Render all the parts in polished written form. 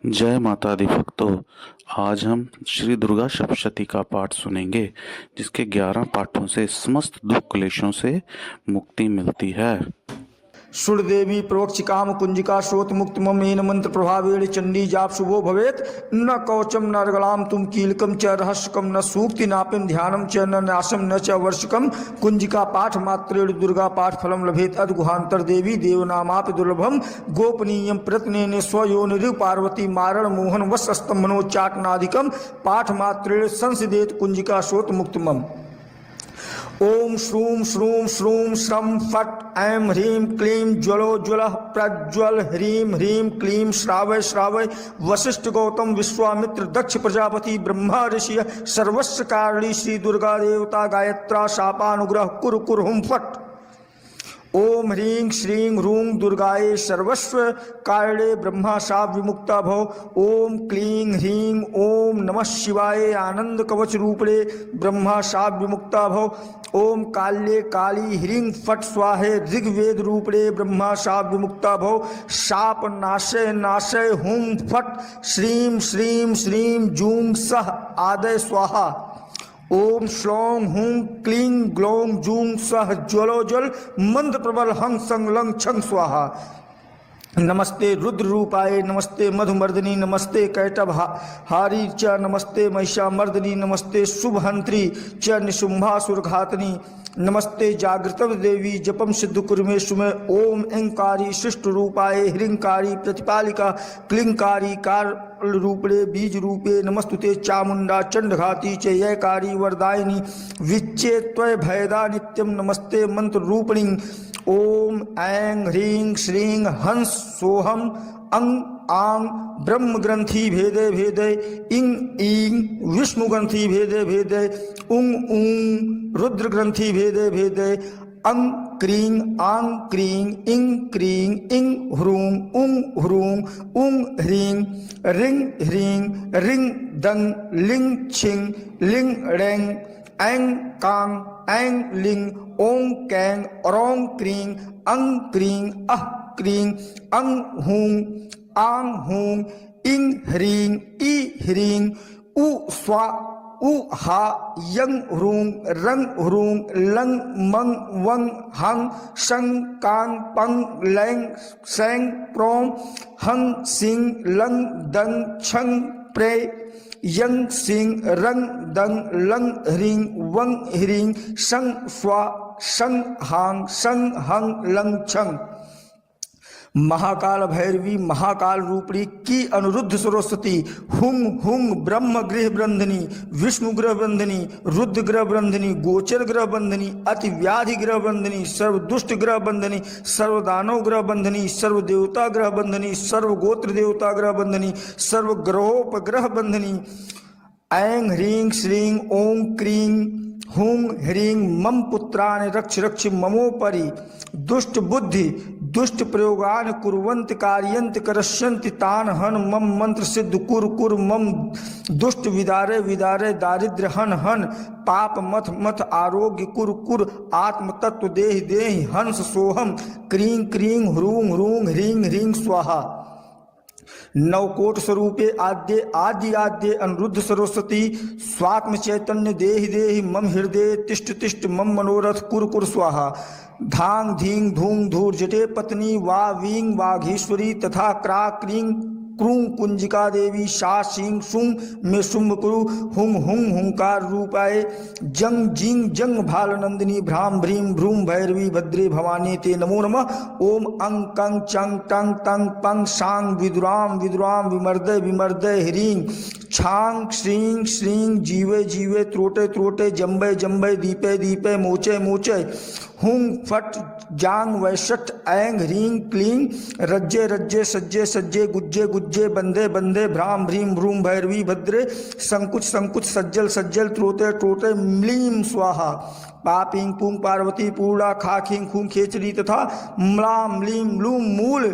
जय माता दी भक्तों। आज हम श्री दुर्गा सप्तशती का पाठ सुनेंगे, जिसके 11 पाठों से समस्त दुख क्लेशों से मुक्ति मिलती है। सुरदेवी प्रोक्ष काम कुंजिका श्रोत मुक्त ममेन मंत्र प्रभावेण चंडी जाप शुभो भवेत न कवचम न अर्गलाम तुम कीलकम च रहस्यकम न सूक्ति नापिम ध्यानम च न नाशम न च वर्षकम कुंजिका पाठ मात्रेण दुर्गा पाठ फलम लभेत अद्गुहांतर देवी देवनामापि दुर्लभम गोपनीयम प्रत्नेने स्वयोनिरु पार्वती मारण मोहन वसस्तम मनोच्चाटनादिकम पाठ मात्रेण संसिदेत कुंजिका श्रोत मुक्तमम। ओम श्रूम श्रूम श्रूम श्रम फट ऐं ह्रीं क्लीं ज्वलो ज्वलः प्रज्वल ह्रीं ह्रीं क्लीं श्रावय श्रावय वशिष्ठ गौतम विश्वामित्र दक्ष प्रजापति ब्रह्मा ऋषि सर्वस्व कारिणी श्री दुर्गा देवता गायत्रा शापानुग्रह कुरु कुरु हुम फट। ओम ह्रीं श्रीं ह्रूं दुर्गाये सर्वस्व कारिणे ब्रह्मा शाप विमुक्ता भव। ओम क्लीं ह्रीं ओम नमः शिवाय आनंद कवच रूपणे ब्रह्मा शाप विमुक्ता भव। ओम काल्ये काली ह्रीं फट स्वाहे ऋग्वेद रूपणे ब्रह्मा शाप विमुक्ता भव। शाप नाशय नाशय हुम फट श्रीं श्रीं श्रीं जूं सह आदय स्वाहा। ओम श्लौं हूं क्लीं ग्लौं जूं सह ज्वलो ज्वल मंत्र प्रबल हंग संग लंग छंग स्वाहा। नमस्ते रुद्र रूपाय नमस्ते मधुमर्दिनी नमस्ते कैटभारी च नमस्ते महिषामर्दिनी नमस्ते शुभहंत्री च निशुंभासुरघातनी नमस्ते जागृतव देवी जपम सिद्ध कुर्मे सुमे। ओम ऐंकारी शिष्ट रूपाय ह्रींकारी प्रतिपालिका क्लिंकारी कार रूपणे बीज रूपे नमस्तुते चामुंडा चंडघाती च ययकारी वरदायिनी विच्चे त्वय भयदा नित्यम नमस्ते मंत्र रूपिणी। ओम ऐं ह्रीं श्रीं हंस सोहम अंग आंग ब्रह्म ग्रंथि भेदे भेदे इंग ईं विष्णु ग्रंथि भेदे भेदे उंग ऊं रुद्र ग्रंथि भेदे भेदे अंग क्रीं आंग क्रीं इंग क्रीं इंग ह्रूं उंग ह्रूं उंग ह्रीं रिंग ह्रीं रिंग दंग लिंग छिंग लिंग रेंग ऐं कांग ऐं लिंग ओं कैंग औरों क्रीं अंग क्रीं अह क्रीं अंग हूं आंग हूं इंग ह्रीं ई ह्रीं उ स्वा उ हा यंग ह्रूं रंग ह्रूं लंग मंग वंग हंग शंग कांग पंग लैंग सैंग प्रों हंग सिंग लंग दंग छंग प्रे यंग सिंग रंग दंग लंग ह्रीं वंग ह्रीं शंग स्वा शंग हांग शंग हंग लंग छंग। महाकाल भैरवी महाकाल रूपणी की अनुरुद्ध सरस्वती हुंग हुंग ब्रह्म गृह बंधनी विष्णु ग्रह बंधनी रुद्र ग्रह बंधनी गोचर ग्रह बंधनी अति व्याधि ग्रह बंधनी सर्व दुष्ट ग्रह बंधनी सर्व दानव ग्रह बंधनी सर्व देवता ग्रह बंधनी सर्व गोत्र देवता ग्रह बंधनी सर्व ग्रहोपग्रह बंधनी। ऐं ह्रीं श्रीं ओं क्रीं हुं ह्रीं मम पुत्रान् रक्ष रक्ष ममोपरि दुष्ट बुद्धि दुष्ट प्रयोगान कुर्वन्त कार्यन्त करस्यन्ति तान हन मम मंत्र सिद्ध कुर कुर मम दुष्ट विदारे विदारे दारिद्र्य हन हन पाप मथ मथ आरोग्य कुर कुर आत्म तत्व देहि देहि हंस सोहम क्रीं क्रीं ह्रूं ह्रूं ह्रीं ह्रीं स्वाहा। नवकोट स्वरूपे आद्य आदि आद्य अनिरुद्ध सरस्वती स्वात्म चैतन्य देहि देहि मम हृदय तिष्ठ तिष्ठ मम मनोरथ कुर कुर स्वाहा। धांग धींग धूंग धूर जटे पत्नी वा वींग वाघीश्वरी तथा क्रा क्रीं क्रूं कुंजिका देवी शा सिंह शुंग में शुंभ कुरु हुंग हुंग हुंकार रूपाय जंग जिंग जंग भाल नंदिनी भ्राम भ्रीं भ्रूम भैरवी भद्रे भवानी ते नमो नमः। ओम अंग कंग चंग टंग तंग पंग सांग विदुराम विदुराम विमर्दय विमर्दय ह्रीं छांग श्रीं श्रीं जीवे जीवे त्रोटे त्रोटे जम्बे जम्बे दीपे दीपे मोचे मोचे हुंग फट जांग वैशट ऐंग ह्रीं क्लीं रज्जे रज्जे सज्जे सज्जे गुज्जे गुज्जे बंदे बंदे भ्राम भ्रीं भ्रूम भैरवी भद्रे संकुच संकुच सज्जल सज्जल त्रोते त्रोते म्लीं स्वाहा। पापीं पुंग पार्वती पूर्णा खाखीं खूं खेचरी तथा म्लां म्लीं लूं मूल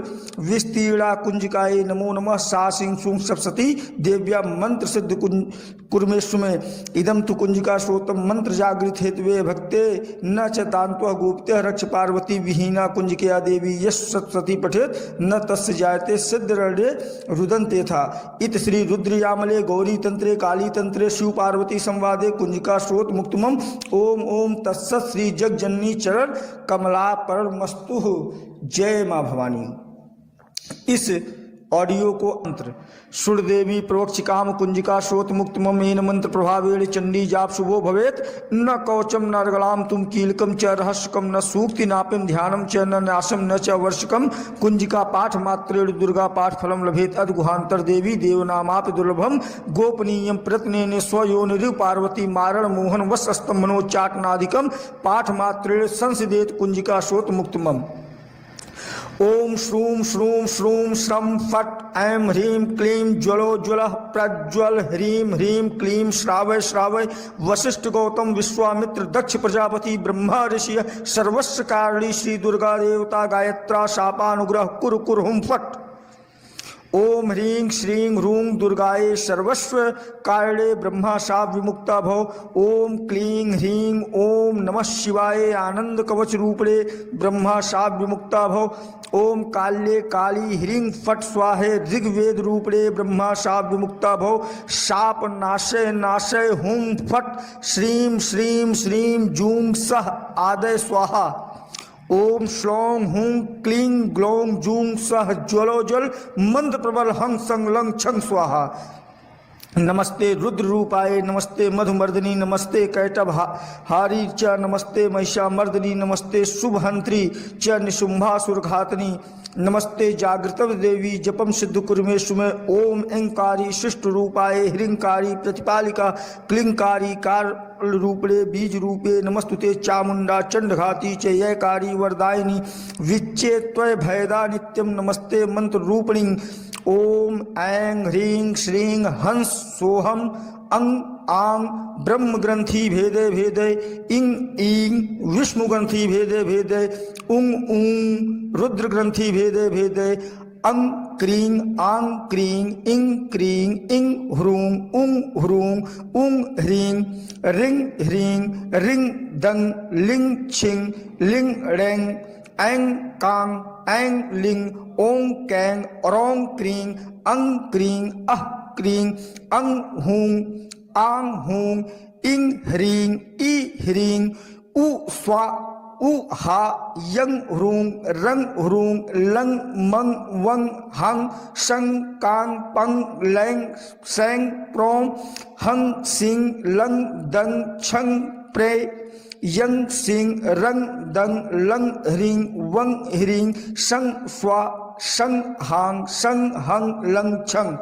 विस्तीर्णा कुंजिकाये नमो नमः। सा सिंह सुं सप्तशती देव्या मंत्र सिद्ध कुर्मेशु में इदम तु कुंजिका श्रोतम मंत्र जागृत हेतवे भक्ते न च तान्त्वा गोप्त्य रक्ष पार्वती विहीना कुंजिकया देवी यश सती पठेत न तस्य जायते सिद्ध रणे रुदन्ते था। इत श्री रुद्रयामले गौरी तंत्रे काली तंत्रे शिव पार्वती संवादे कुंजिका श्रोत मुक्तमम ओम ओम तत्सत श्री जगजननी चरण कमला परमस्तु। जय मां भवानी। इस ऑडियो को अंतर सुरदेवी प्रोक्ष काम कुंजिका श्रोत मुक्त मेन मंत्र प्रभावेण चंडी जाप शुभो भवेत न कवचम न अर्गलाम तुम कीलकम च रहस्यकम न सूक्ति नापिम ध्यानम च न नाशम न च वर्षकम कुंजिका पाठ मात्रेण दुर्गा पाठ फलम लभेत अद्गुहांतर देवी देवनामापि दुर्लभम गोपनीयम प्रत्नेन स्वयोनिरु पार्वती मारण मोहन वश स्तंभनोच्चाटनादिकम पाठ मात्रेण संसिदेत कुंजिका श्रोत मुक्तमम। ओम श्रूम श्रूम श्रूम श्रम फट ऐं ह्रीं क्लीं ज्वलो ज्वल प्रज्वल ह्रीं ह्रीं क्लीं श्रावय श्रावय वशिष्ठ गौतम विश्वामित्र दक्ष प्रजापति ब्रह्मा ऋषि सर्वस्व कारणी श्री दुर्गा देवता गायत्रा शापानुग्रह कुरु कुरु हुम फट। ओम ह्रीं श्रीं ह्रूं दुर्गाये सर्वस्व कारणे ब्रह्मा शाप विमुक्ता भव। ओम क्लीं ह्रीं ओम नमः शिवाय आनंद कवच रूपणे ब्रह्मा शाप विमुक्ता भव। ओम काल्ये काली ह्रीं फट स्वाहे ऋग्वेद रूपणे ब्रह्मा शाप विमुक्ता भव। शाप नाशय नाशय हुम फट श्रीं श्रीं श्रीं जूं सह आदय स्वाहा। ओम श्लौं हूं क्लीं ग्लौं जूं सह ज्वलो ज्वल मंत्र प्रबल हंग संग लंग छंग स्वाहा। नमस्ते रुद्र रूपाय नमस्ते मधुमर्दिनी नमस्ते कैटभारी च नमस्ते महिषामर्दिनी नमस्ते शुभहंत्री च निशुंभासुरघातनी नमस्ते जागृत देवी जपम सिद्ध कुर्मेशु में ओम ऐंकारी शिष्ट रूपाय ह्रींकारी प्रतिपालिका क्लिंकारी कार रूपणे बीज रूपे नमस्तुते चामुंडा चंडघाती च ययकारी वरदायिनी विच्चे त्वय भयदा नित्यम नमस्ते मंत्र रूपिणी। ओम ऐं ह्रीं श्रीं हंस सोहम अंग आंग ब्रह्म ग्रंथि भेदे भेदे इंग ईंग विष्णु ग्रंथि भेदे भेदे उंग ऊंग रुद्र ग्रंथि भेदे भेदे अंग क्रीं आंग क्रीं इंग क्रीं इंग ह्रूं उंग ह्रूं उंग ह्रीं रिंग ह्रीं रिंग दंग लिंग छिंग लिंग रेंग ऐं कांग ऐं लिंग ओं कैंग औरों क्रीं अंग क्रीं अह क्रीं अंग हूं आंग हूं इंग ह्रीं ई ह्रीं उ स्वा उ हा यंग ह्रूं रंग ह्रूं लंग मंग वंग हंग शंग कांग पंग लैंग सैंग प्रों हंग सिंग लंग दंग छंग प्रे यंग सिंग रंग दंग लंग ह्रीं वंग ह्रीं शंग स्वा शंग हांग शंग हंग लंग छंग।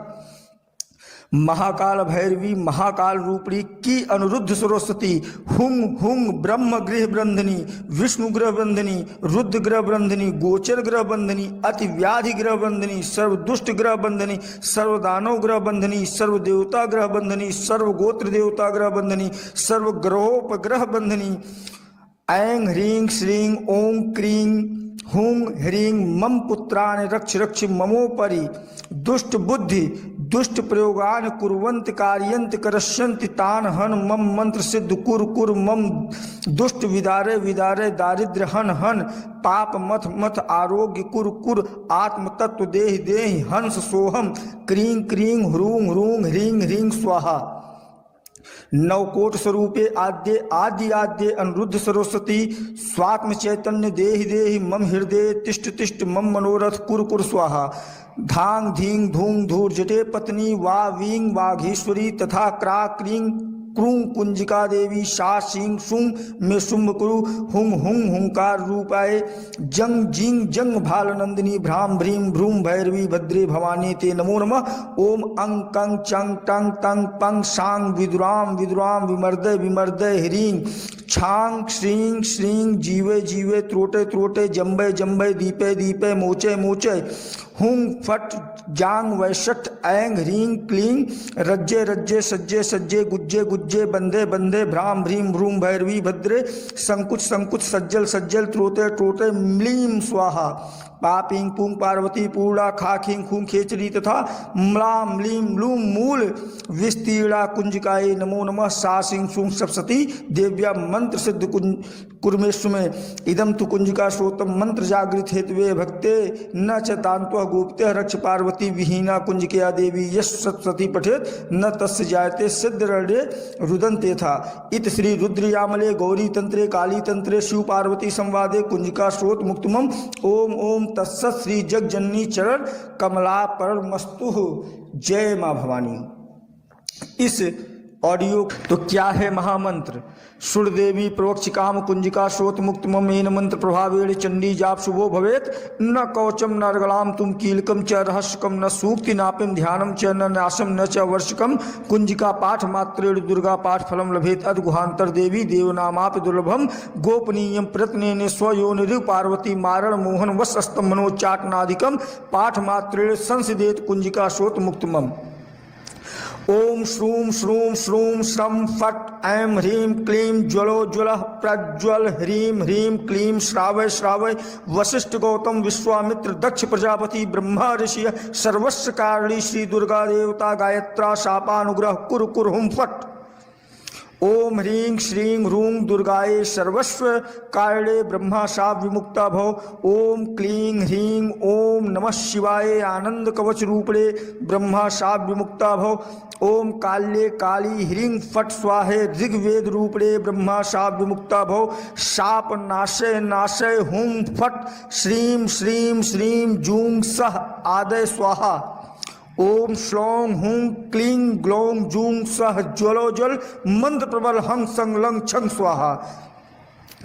महाकाल भैरवी महाकाल रूपणी की अनुरुद्ध सरस्वती हुंग हुंग ब्रह्म गृह बंधनी विष्णु ग्रह बंधनी रुद्र ग्रह बंधनी गोचर ग्रह बंधनी अति व्याधि ग्रह बंधनी सर्व दुष्ट ग्रह बंधनी सर्व दानव ग्रह बंधनी सर्व देवता ग्रह बंधनी सर्व गोत्र देवता ग्रह बंधनी सर्व ग्रहोपग्रह बंधनी। ऐं ह्रीं श्रीं ओं क्रीं हुं ह्रीं मम पुत्रान् रक्ष रक्ष ममोपरि दुष्ट बुद्धि दुष्ट प्रयोगान कुर्वन्ति कार्यन्ति करस्यन्ति तान् हन मम मंत्र सिद्ध कुर कुर मम दुष्ट विदारे विदारे दारिद्र्य हन हन पाप मथ मथ आरोग्य कुर कुर आत्म तत्व देहि देहि हंस सोहम क्रीं क्रीं ह्रूं ह्रूं ह्रीं ह्रीं स्वाहा। नवकोट स्वरूपे आद्य आदि आद्य अनुरुद्ध सरस्वती स्वात्म चैतन्य देहि देहि मम हृदय तिष्ठ तिष्ठ मम मनोरथ कुर कुर स्वाहा। धांग धींग धूंग धूर जटे पत्नी वा वींग वाघेश्वरी तथा क्रा क्रीं क्रूं कुंजिका देवी शा सिंह सुंग में शुंभ कुरु हुंग हुंग हुंकार रूपाय जंग जिंग जंग भाल नंदिनी भ्राम भ्रीं भ्रूम भैरवी भद्रे भवानी ते नमो नमः। ओम अंग कंग चंग टंग तंग पंग सांग विदुराम विदुराम विमर्दय विमर्दय ह्रीं छांग श्रीं श्रीं जीवे जीवे त्रोटे त्रोटे जम्बे जम्बे दीपे दीपे मोचे मोचे हुंग फट जांग वैशठ ऐंग ह्रीं क्लीं रज्जे रज्जे सज्जे सज्जे गुज्जे गुज्जे बंदे बंदे भ्राम भ्रीं भ्रूम भैरवी भद्रे संकुच संकुच सज्जल सज्जल त्रोते त्रोते म्लीं स्वाहा। पापिंग पुंग पार्वती पूर्णा खा खिंग खुंग खेचरी तथा म्लाम लीम लूम मूल विस्तीर्णा कुंजिकाये नमो नमः। सा सिंह सुंग सप्तती देव्या मंत्र सिद्ध कुर्मेशु में इदम तु कुंजिका श्रोतम मंत्र जागृत हेतवे भक्ते न च तांत्व गोप्ते रक्ष पार्वती विहीना कुंजिकया देवी यश सप्तती पठेत न तस्य जायते सिद्ध रणे रुदंते था। इत श्री रुद्रयामले गौरी तंत्रे काली तंत्रे शिव पार्वती संवादे कुंजिका श्रोत मुक्तमम। ओम ओम तत्सत् श्री जगजननी चरण कमला परमस्तु। जय मां भवानी। इस ऑडियो तो क्या है महामंत्र? सुरदेवी प्रोक्ष काम कुंजिका श्रोत मुक्त मेन मंत्र प्रभावेण चंडी जाप शुभो भवेत न कवचम न अर्गलाम तुम कीलकम च रहस्यकम न सूक्ति नापिम ध्यानम च न नाशम न च वर्षकम। कुंजिका पाठ मात्रेण दुर्गा पाठ फलम लभेत अद्गुहांतर देवी देवनामापि दुर्लभम। गोपनीयम प्रत्नेन स्वयोनिरिव पार्वती मारण मोहन वस्तम मनोच्चाटनादिकम पाठ मात्रेण संसिदेत कुंजिका श्रोत मुक्तमम। ओम श्रूम श्रूम श्रूम श्रम फट ऐं ह्रीं क्लीं ज्वलो ज्वल प्रज्वल ह्रीं ह्रीं क्लीं श्रावय श्रावय। वशिष्ठ गौतम विश्वामित्र दक्ष प्रजापति ब्रह्मा ऋषि सर्वस्व कारणी श्री दुर्गा देवता गायत्रा शापानुग्रह कुरु कुरु हुम फट। ओम ह्रीं श्रीं ह्रूं दुर्गाये सर्वस्व कारणे ब्रह्मा शाप विमुक्ता भव। ओम क्लीं ह्रीं ओम नमः शिवाय आनंद कवच रूपणे ब्रह्मा शाप विमुक्ता भव। ओम काल्ये काली ह्रीं फट स्वाहे ऋग्वेद रूपणे ब्रह्मा शाप विमुक्ता भव। शाप नाशय नाशय हुम फट श्रीं श्रीं श्रीं जूं सह आदय स्वाहा। ओम श्लौं हुं क्लीं ग्लौं जूं सह ज्वलो ज्वल मंत्र प्रबल हंग संग लंग छंग स्वाहा।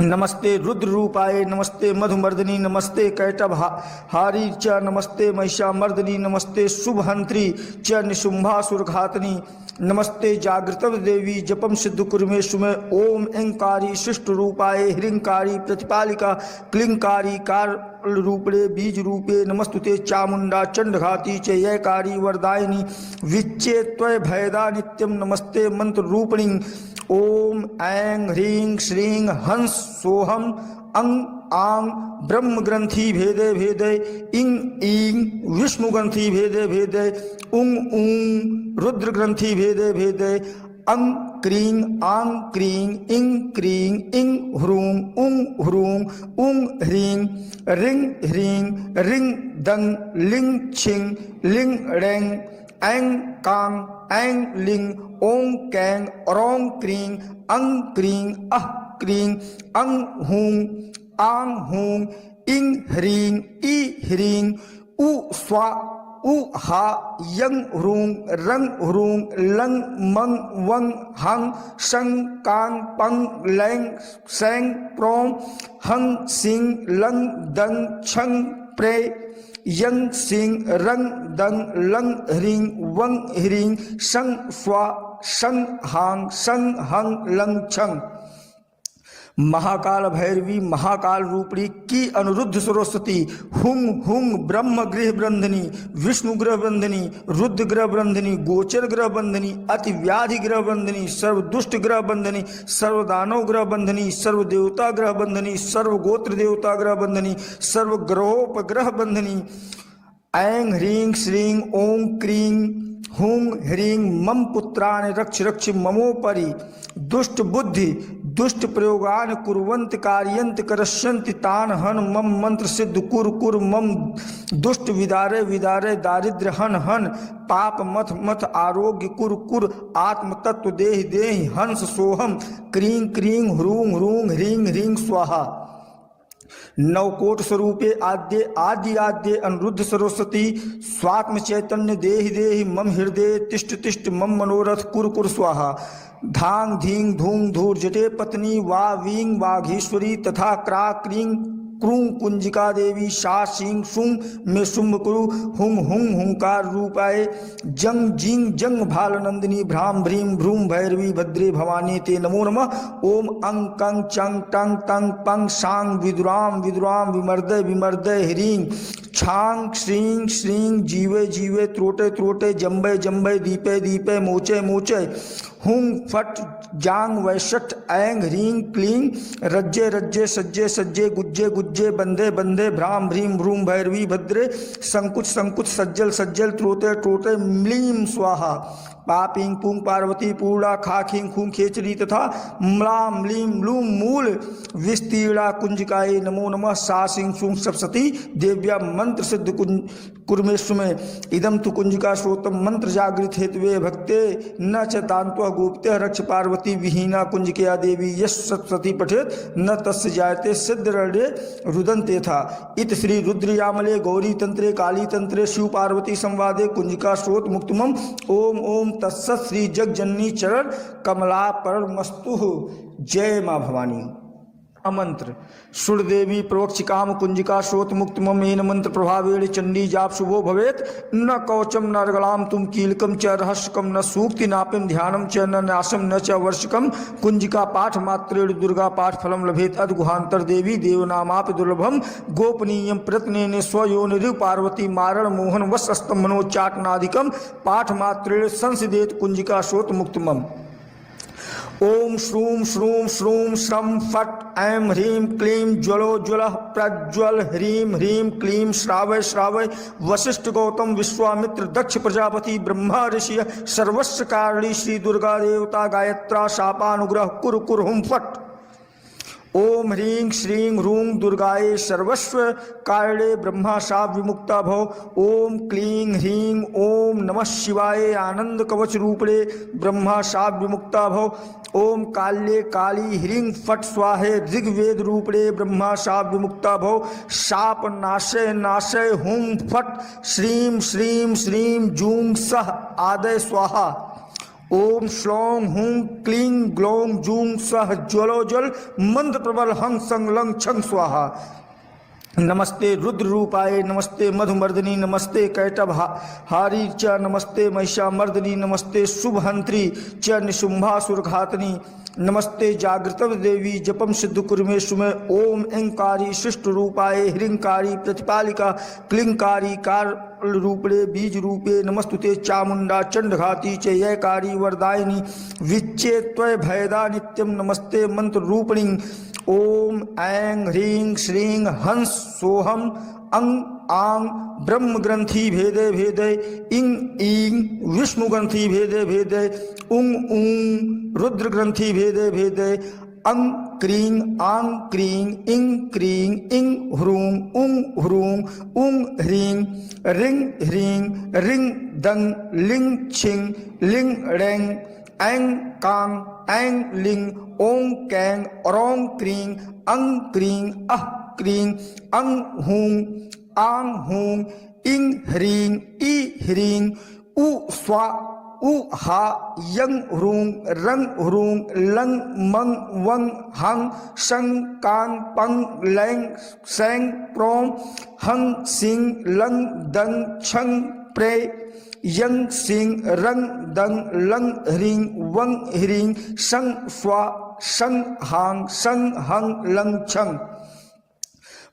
नमस्ते रुद्र रूपाय नमस्ते मधुमर्दिनी नमस्ते कैटभारी च नमस्ते महिषामर्दिनी नमस्ते शुभहंत्री च निशुंभासुरघातनी नमस्ते जागृत देवी जपम सिद्ध कुर्मेशु में। ओम ऐंकारी शिष्ट रूपाय ह्रींकारी प्रतिपालिका क्लिंकारी कार रूपणे बीज रूपे नमस्तुते चामुंडा चंडघाती च ययकारी वरदायिनी विच्चे त्वय भयदा नित्यम नमस्ते मंत्र रूपिणी। ओम ऐं ह्रीं श्रीं हंस सोहम अंग आंग ब्रह्म ग्रंथि भेदे भेदे इंग ईंग विष्णु ग्रंथि भेदे भेदे उंग ऊंग रुद्र ग्रंथि भेदे भेदे अंग क्रीं आंग क्रीं इंग क्रीं इंग ह्रूं उंग ह्रूं उंग ह्रीं रिंग ह्रीं रिंग दंग लिंग छिंग लिंग रेंग ऐं कांग ऐं लिंग ओं कैंग औरों क्रीं अंग क्रीं अह क्रीं अंग हूं आंग हूं इंग ह्रीं ई ह्रीं उ स्वा उ हा यंग ह्रूं रंग ह्रूं लंग मंग वंग हंग शंग कांग पंग लैंग सैंग प्रों हंग सिंग लंग दंग छंग प्रे यंग सिंग रंग दंग लंग ह्रीं वंग ह्रीं शंग स्वा शंग हांग शंग हंग लंग छंग। महाकाल भैरवी महाकाल रूपणी की अनुरुद्ध सरस्वती हुंग हुंग ब्रह्म गृह बंधनी विष्णु ग्रह बंधनी रुद्र ग्रह बंधनी गोचर ग्रह बंधनी अति व्याधि ग्रह बंधनी सर्व दुष्ट ग्रह बंधनी सर्व दानव ग्रह बंधनी सर्व देवता ग्रह बंधनी सर्व गोत्र देवता ग्रह बंधनी सर्व ग्रहोपग्रह बंधनी। ऐं ह्रीं श्रीं ओं क्रीं हुं ह्रीं मम पुत्रान् रक्ष रक्ष ममोपरि दुष्ट बुद्धि दुष्ट प्रयोगान कुर्वन्ति कार्यन्ति करस्यन्ति तान् हन मम मंत्र सिद्ध कुर कुर मम दुष्ट विदारे विदारे दारिद्र्य हन हन पाप मथ मथ आरोग्य कुर कुर आत्म तत्व देहि देहि हंस सोहम क्रीं क्रीं ह्रूं ह्रूं ह्रीं ह्रीं स्वाहा। नवकोट स्वरूपे आद्य आदि आद्य अनुरुद्ध सरस्वती स्वात्म चैतन्य देहि देहि मम हृदय तिष्ठ तिष्ठ मम मनोरथ कुर कुर स्वाहा। धांग धींग धूंग धूर जटे पत्नी वा वींग वाघीश्वरी तथा क्रा क्रीं क्रूं कुंजिका देवी शा सिंह सुंग में शुंभ कुरु हुंग हुंग हुंकार रूपाय जंग जिंग जंग भाल नंदिनी भ्राम भ्रीं भ्रूम भैरवी भद्रे भवानी ते नमो नमः। ओम अंग कंग चंग टंग तंग पंग सांग विदुराम विदुराम विमर्दय विमर्दय ह्रीं छांग श्रीं श्रीं जीवे जीवे त्रोटे त्रोटे जम्बे जम्बे दीपे दीपे मोचे मोचे हुंग फट जांग वैशट ऐंग ह्रीं क्लीं रज्जे रज्जे सज्जे सज्जे गुज्जे गुज्जे बंधे बंधे भ्राम भ्रीं भ्रूम भैरवी भद्रे संकुच संकुच सज्जल सज्जल त्रोते त्रोते म्लीं स्वाहा पापिंग पुंग पार्वती पूर्णा खा खिंग खुंग खेचरी तथा म्लाम म्लीं म्लूम मूल विस्तीर्णा कुंजिकाये नमो नमः सा सिंह सुंग सप्सती देव्या मंत्र सिद्ध कुर्मेश्व में इदम तु कुंजिका श्रोतम मंत्र जागृत हेतवे भक्ते न च तांत्व गोप्त्य रक्ष पार्वती विहीना कुंजिकया देवी यश सप्सती पठेत न तस्य जायते सिद्ध रणे रुदंते था इत श्री रुद्रयामले गौरी तंत्रे काली तंत्रे शिव पार्वती संवादे कुंजिका श्रोत मुक्तमम ओम ओम तत्सत श्री जगजननी चरण कमला परमस्तु। जय मां भवानी। मंत्र सुरदेवी प्रोक्ष काम कुंजिका श्रोत मुक्त मेन मंत्र प्रभावेण चंडी जाप शुभो भवेत न कवचम न अर्गलाम तुम कीलकम च रहस्यकम न सूक्ति नापिम ध्यानम च न नाशम न च वर्षकम कुंजिका पाठ मात्रेण दुर्गा पाठ फलम लभेत अद्गुहांतर देवी देवनामापि दुर्लभम गोपनीयम प्रत्नेने स्वयोनिरिव पार्वती मारण मोहन वस्तम मनोच्चाटनादिकम पाठ मात्रेण संसिदेत कुंजिका श्रोत मुक्तमम। ओम श्रूम श्रूम श्रूम श्रम फट ऐं ह्रीं क्लीं ज्वलो ज्वल प्रज्वल ह्रीं ह्रीं क्लीं श्रावय श्रावय वशिष्ठ गौतम विश्वामित्र दक्ष प्रजापति ब्रह्मा ऋषि सर्वस्व कारणी श्री दुर्गा देवता गायत्रा शापानुग्रह कुरु कुरु हुम फट। ओम ह्रीं श्रीं ह्रूं दुर्गाये सर्वस्व कारणे ब्रह्मा शाप विमुक्ता भव। ओम क्लीं ह्रीं ओम नमः शिवाय आनंद कवच रूपणे ब्रह्मा शाप विमुक्ता भव। ओम काल्ये काली ह्रीं फट स्वाहे ऋग्वेद रूपणे ब्रह्मा शाप विमुक्ता भव। शाप नाशय नाशय हुम फट श्रीं श्रीं श्रीं जूं सह आदय स्वाहा। ओम श्लौं हुं क्लीं ग्लौं जूं सह ज्वलो ज्वल मंत्र प्रबल हंग संग लंग छंग स्वाहा। नमस्ते रुद्र रूपाय नमस्ते मधुमर्दिनी नमस्ते कैटभारी च नमस्ते महिषामर्दिनी नमस्ते शुभहंत्री च निशुंभासुरघातनी नमस्ते जागृतव देवी जपम सिद्ध कुर्मेश्व में। ओम ऐंकारी शिष्ट रूपाय ह्रींकारी प्रतिपालिका क्लिंकारी कार रूपणे बीज रूपे नमस्तुते चामुंडा चंडघाती च ययकारी वरदायिनी विच्चे त्वय भयदा नित्यम नमस्ते मंत्र रूपिणी। ओम ऐं ह्रीं श्रीं हंस सोहम अंग आंग ब्रह्म ग्रंथि भेदे भेदे इंग ईंग विष्णु ग्रंथि भेदे भेदे उंग ऊंग रुद्र ग्रंथि भेदे भेदे अंग क्रीं आंग क्रीं इंग क्रीं इंग ह्रूं उंग ह्रूं उंग ह्रीं रिंग ह्रीं रिंग दंग लिंग छिंग लिंग रेंग ऐं कांग ऐं लिंग ओं कैंग औरों क्रीं अंग क्रीं अह क्रीं अंग हूं आंग हूं इंग ह्रीं ई ह्रीं उ स्वा उ हा यंग ह्रूं रंग ह्रूं लंग मंग वंग हंग शंग कांग पंग लैंग सैंग प्रों हंग सिंग लंग दंग छंग प्रे यंग सिंग रंग दंग लंग ह्रीं वंग ह्रीं शंग स्वा शंग हांग शंग हंग लंग छंग।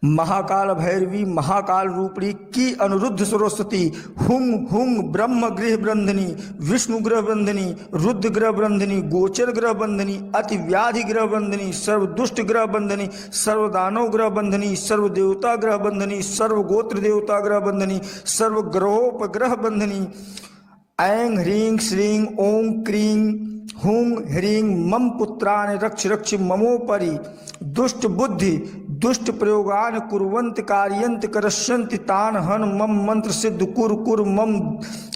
महाकाल भैरवी महाकाल रूपणी की अनुरुद्ध सरस्वती हुंग हुंग ब्रह्म गृह बंधनी विष्णु ग्रह बंधनी रुद्र ग्रह बंधनी गोचर ग्रह बंधनी अति व्याधि ग्रह बंधनी सर्व दुष्ट ग्रह बंधनी सर्व दानव ग्रह बंधनी सर्व देवता ग्रह बंधनी सर्व गोत्र देवता ग्रह बंधनी सर्व ग्रहोपग्रह बंधनी। ऐं ह्रीं श्रीं ओं क्रीं हुं ह्रीं मम पुत्रान् रक्ष रक्ष ममोपरि दुष्ट बुद्धि दुष्ट प्रयोगान कुर्वन्त कार्यन्त करस्यन्ति तान हन मम मंत्र सिद्ध कुर कुर मम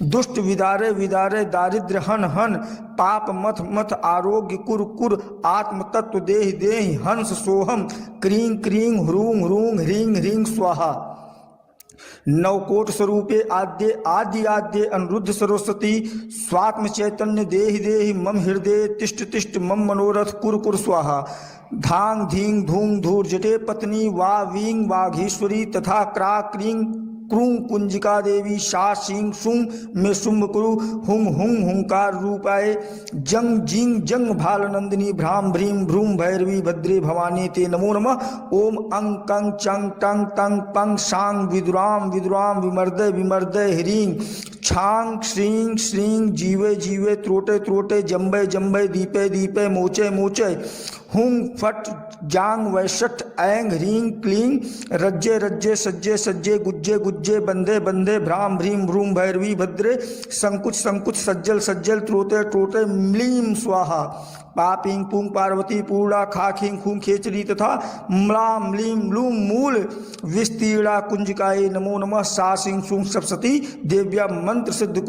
दुष्ट विदारे विदारे दारिद्र्य हन हन पाप मथ मथ आरोग्य कुर कुर आत्म तत्व देहि देहि हंस सोहम क्रीं क्रीं ह्रूं ह्रूं ह्रीं ह्रीं स्वाहा। नवकोट स्वरूपे आद्य आदि आद्य अनिरुद्ध सरस्वती स्वात्म चैतन्य देहि देहि मम हृदय तिष्ठ तिष्ठ मम मनोरथ कुर कुर स्वाहा। धांग धींग धूंग धूर जटे पत्नी वा वींग वाघीश्वरी तथा क्रा क्रीं क्रूं कुंजिका देवी शा सिंह सुं में शुंभ कुरु हुम हुं हुंकार रूपाय जंग जिंग जंग भाल नंदिनी भ्राम भ्रीम भ्रूम भैरवी भद्रे भवानी ते नमो नमः। ओम अंग कंग चंग टंग तंग पंग सांग विदुराम विदुराम विमर्दय विमर्दय ह्रीं छांग श्रीं श्रीं जीवे जीवे त्रोटे त्रोटे जम्बे जम्बे दीपे दीपे मोचे मोचे हुंग फट जांग वैशट ऐंग ह्रीं क्लीं रज्जे रज्जे सज्जे सज्जे गुज्जे गुज्जे बंदे बंदे भ्राम भ्रीम भ्रूम भैरवी भद्रे संकुच संकुच सज्जल सज्जल त्रोते त्रोटे म्लीं स्वाहा पापिंग पुंग पार्वती पूर्णा खा खिंग खुंग खेचरी तथा म्लाम म्लीं लूम मूल विस्तीर्णा कुंजिकाये नमो नमः। सा सिंह सुंग सप्तती देव्या मंत्र सिद्ध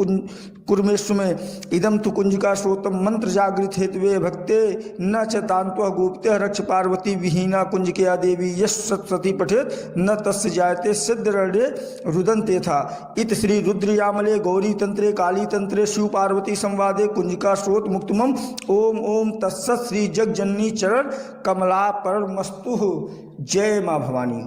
कुर्मेशु में इदम तु कुंजिका श्रोतम मंत्र जागृत हेतवे भक्ते न च तान्त्वा गोप्त्य रक्ष पार्वती विहीना कुंजिकया देवी यश सप्तती पठेत न तस्य जायते सिद्ध रणे रुदन्ते था। इत श्री रुद्रयामले गौरी तंत्रे काली तंत्रे शिव पार्वती संवादे कुंजिका श्रोत मुक्तमम। ओम ओम तत्सत् श्री जगजननी चरण कमला परमस्तु। जय मां भवानी।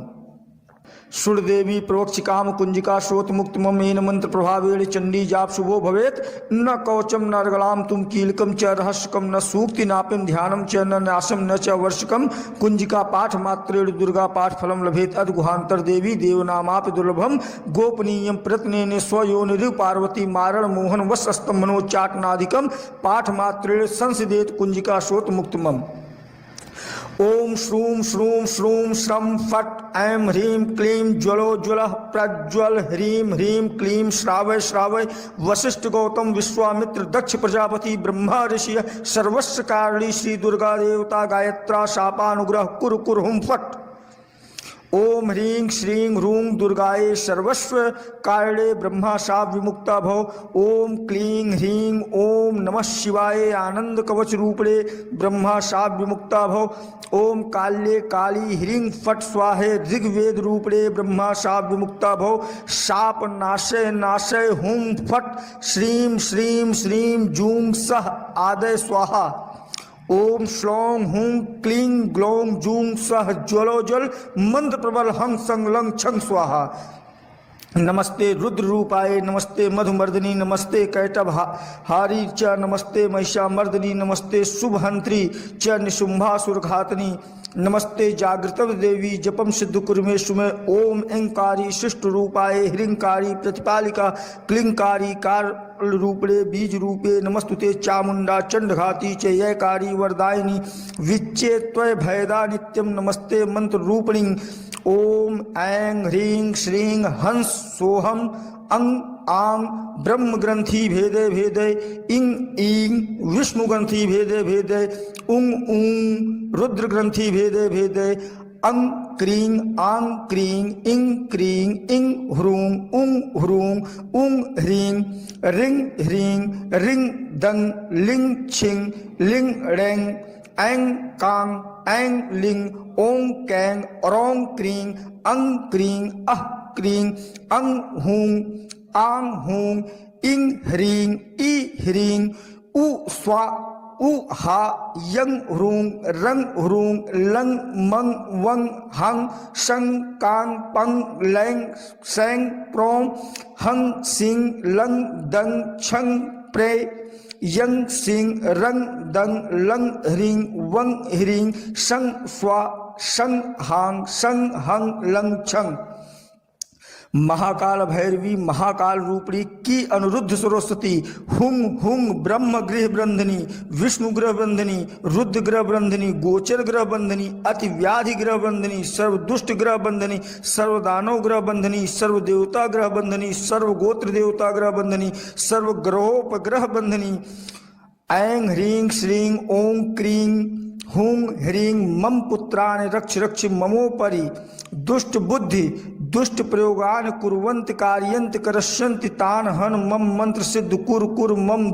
सुरदेवी प्रोक्ष काम कुंजिका श्रोत मुक्त मेन मंत्र प्रभावेण चंडी जाप शुभो भवेत न कवचम न अर्गलाम तुम कीलकम च रहस्यकम न सूक्ति नापिम ध्यानम च न नाशम न च वर्षकम कुंजिका पाठ मात्रेण दुर्गा पाठ फलम लभेत अद्गुहांतर देवी देवनामापि दुर्लभम गोपनीयम प्रत्नेन स्वयोनिरु पार्वती मारण मोहन वस्तस्तंभनोच्चाटनादिकम पाठ मात्रेण संसिदेत कुंजिका श्रोत मुक्तमम। ओम श्रूम श्रूम श्रूम श्रम फट ऐं ह्रीं क्लीं ज्वलो ज्वल प्रज्वल ह्रीं ह्रीं क्लीं श्रावय श्रावय वशिष्ठ गौतम विश्वामित्र दक्ष प्रजापति ब्रह्मा ऋषि सर्वस्व कारिणी श्री दुर्गा देवता गायत्रा शापानुग्रह कुर कुर हुम फट। ओम ह्रीं श्रीं ह्रूं दुर्गाये सर्वस्व कारिणे ब्रह्मा शाप विमुक्ता भव। ओम क्लीं ह्रीं ओम नमः शिवाय आनंद कवच रूपणे ब्रह्मा शाप विमुक्ता भव। ओम काल्ये काली ह्रीं फट स्वाहे ऋग्वेद रूपणे ब्रह्मा शाप विमुक्ता भव। शाप नाशय नाशय हुम फट श्रीं श्रीं श्रीं जूं सह आदय स्वाहा। ओम श्लौं हुं क्लीं ग्लौं जूं सह ज्वलो ज्वल मंत्र प्रबल हंग संग लंग छंग स्वाहा। नमस्ते रुद्र रूपाय नमस्ते मधुमर्दिनी नमस्ते कैटभ हारी च नमस्ते महिषामर्दिनी नमस्ते शुभहंत्री च निशुंभासुरघातनी नमस्ते जागृत देवी जपम सिद्ध कुर्मेशु में। ओम ऐंकारी शिष्ट रूपाय ह्रींकारी प्रतिपालिका क्लिंकारी कार रूपणे बीज रूपे नमस्तुते चामुंडा चंडघाती च ययकारी वरदायिनी विच्चे त्वय भयदा नित्यम नमस्ते मंत्र रूपिणी। ओम ऐं ह्रीं श्रीं हंस सोहम अंग आंग ब्रह्म ग्रंथि भेदे भेदे इंग ईं विष्णु ग्रंथि भेदे भेदे उंग ऊं रुद्र ग्रंथि भेदे भेदे अंग क्रीं आंग क्रीं इंग क्रीं इंग ह्रूं उंग ह्रूं उंग ह्रीं रिंग ह्रीं रिंग दंग लिंग छिंग लिंग रेंग ऐं कांग ऐं लिंग ओं कैंग औरों क्रीं अंग क्रीं अह क्रीं अंग हूं आंग हूं इंग ह्रीं ई ह्रीं उ स्वा उ हा यंग ह्रूं रंग ह्रूं लंग मंग वंग हंग शंग कांग पंग लैंग सैंग प्रों हंग सिंग लंग दंग छंग प्रे यंग सिंग रंग दंग लंग ह्रीं वंग ह्रीं शंग स्वा शंग हांग शंग हंग लंग छंग। महाकाल भैरवी महाकाल रूपणी की अनुरुद्ध सरस्वती हुंग हुंग ब्रह्म गृह बंधनी विष्णु ग्रह बंधनी रुद्र ग्रह बंधनी गोचर ग्रह बंधनी अति व्याधि ग्रह बंधनी सर्व दुष्ट ग्रह बंधनी सर्व दानव ग्रह बंधनी सर्व देवता ग्रह बंधनी सर्व गोत्र देवता ग्रह बंधनी सर्व ग्रहोपग्रह बंधनी। ऐं ह्रीं श्रीं ओं क्रीं हुं ह्रीं मम पुत्रान् रक्ष रक्ष ममोपरि दुष्ट बुद्धि दुष्ट प्रयोगान कुर्वन्ति कार्यन्ति करस्यन्ति तान् हन मम मंत्र सिद्ध कुर कुर मम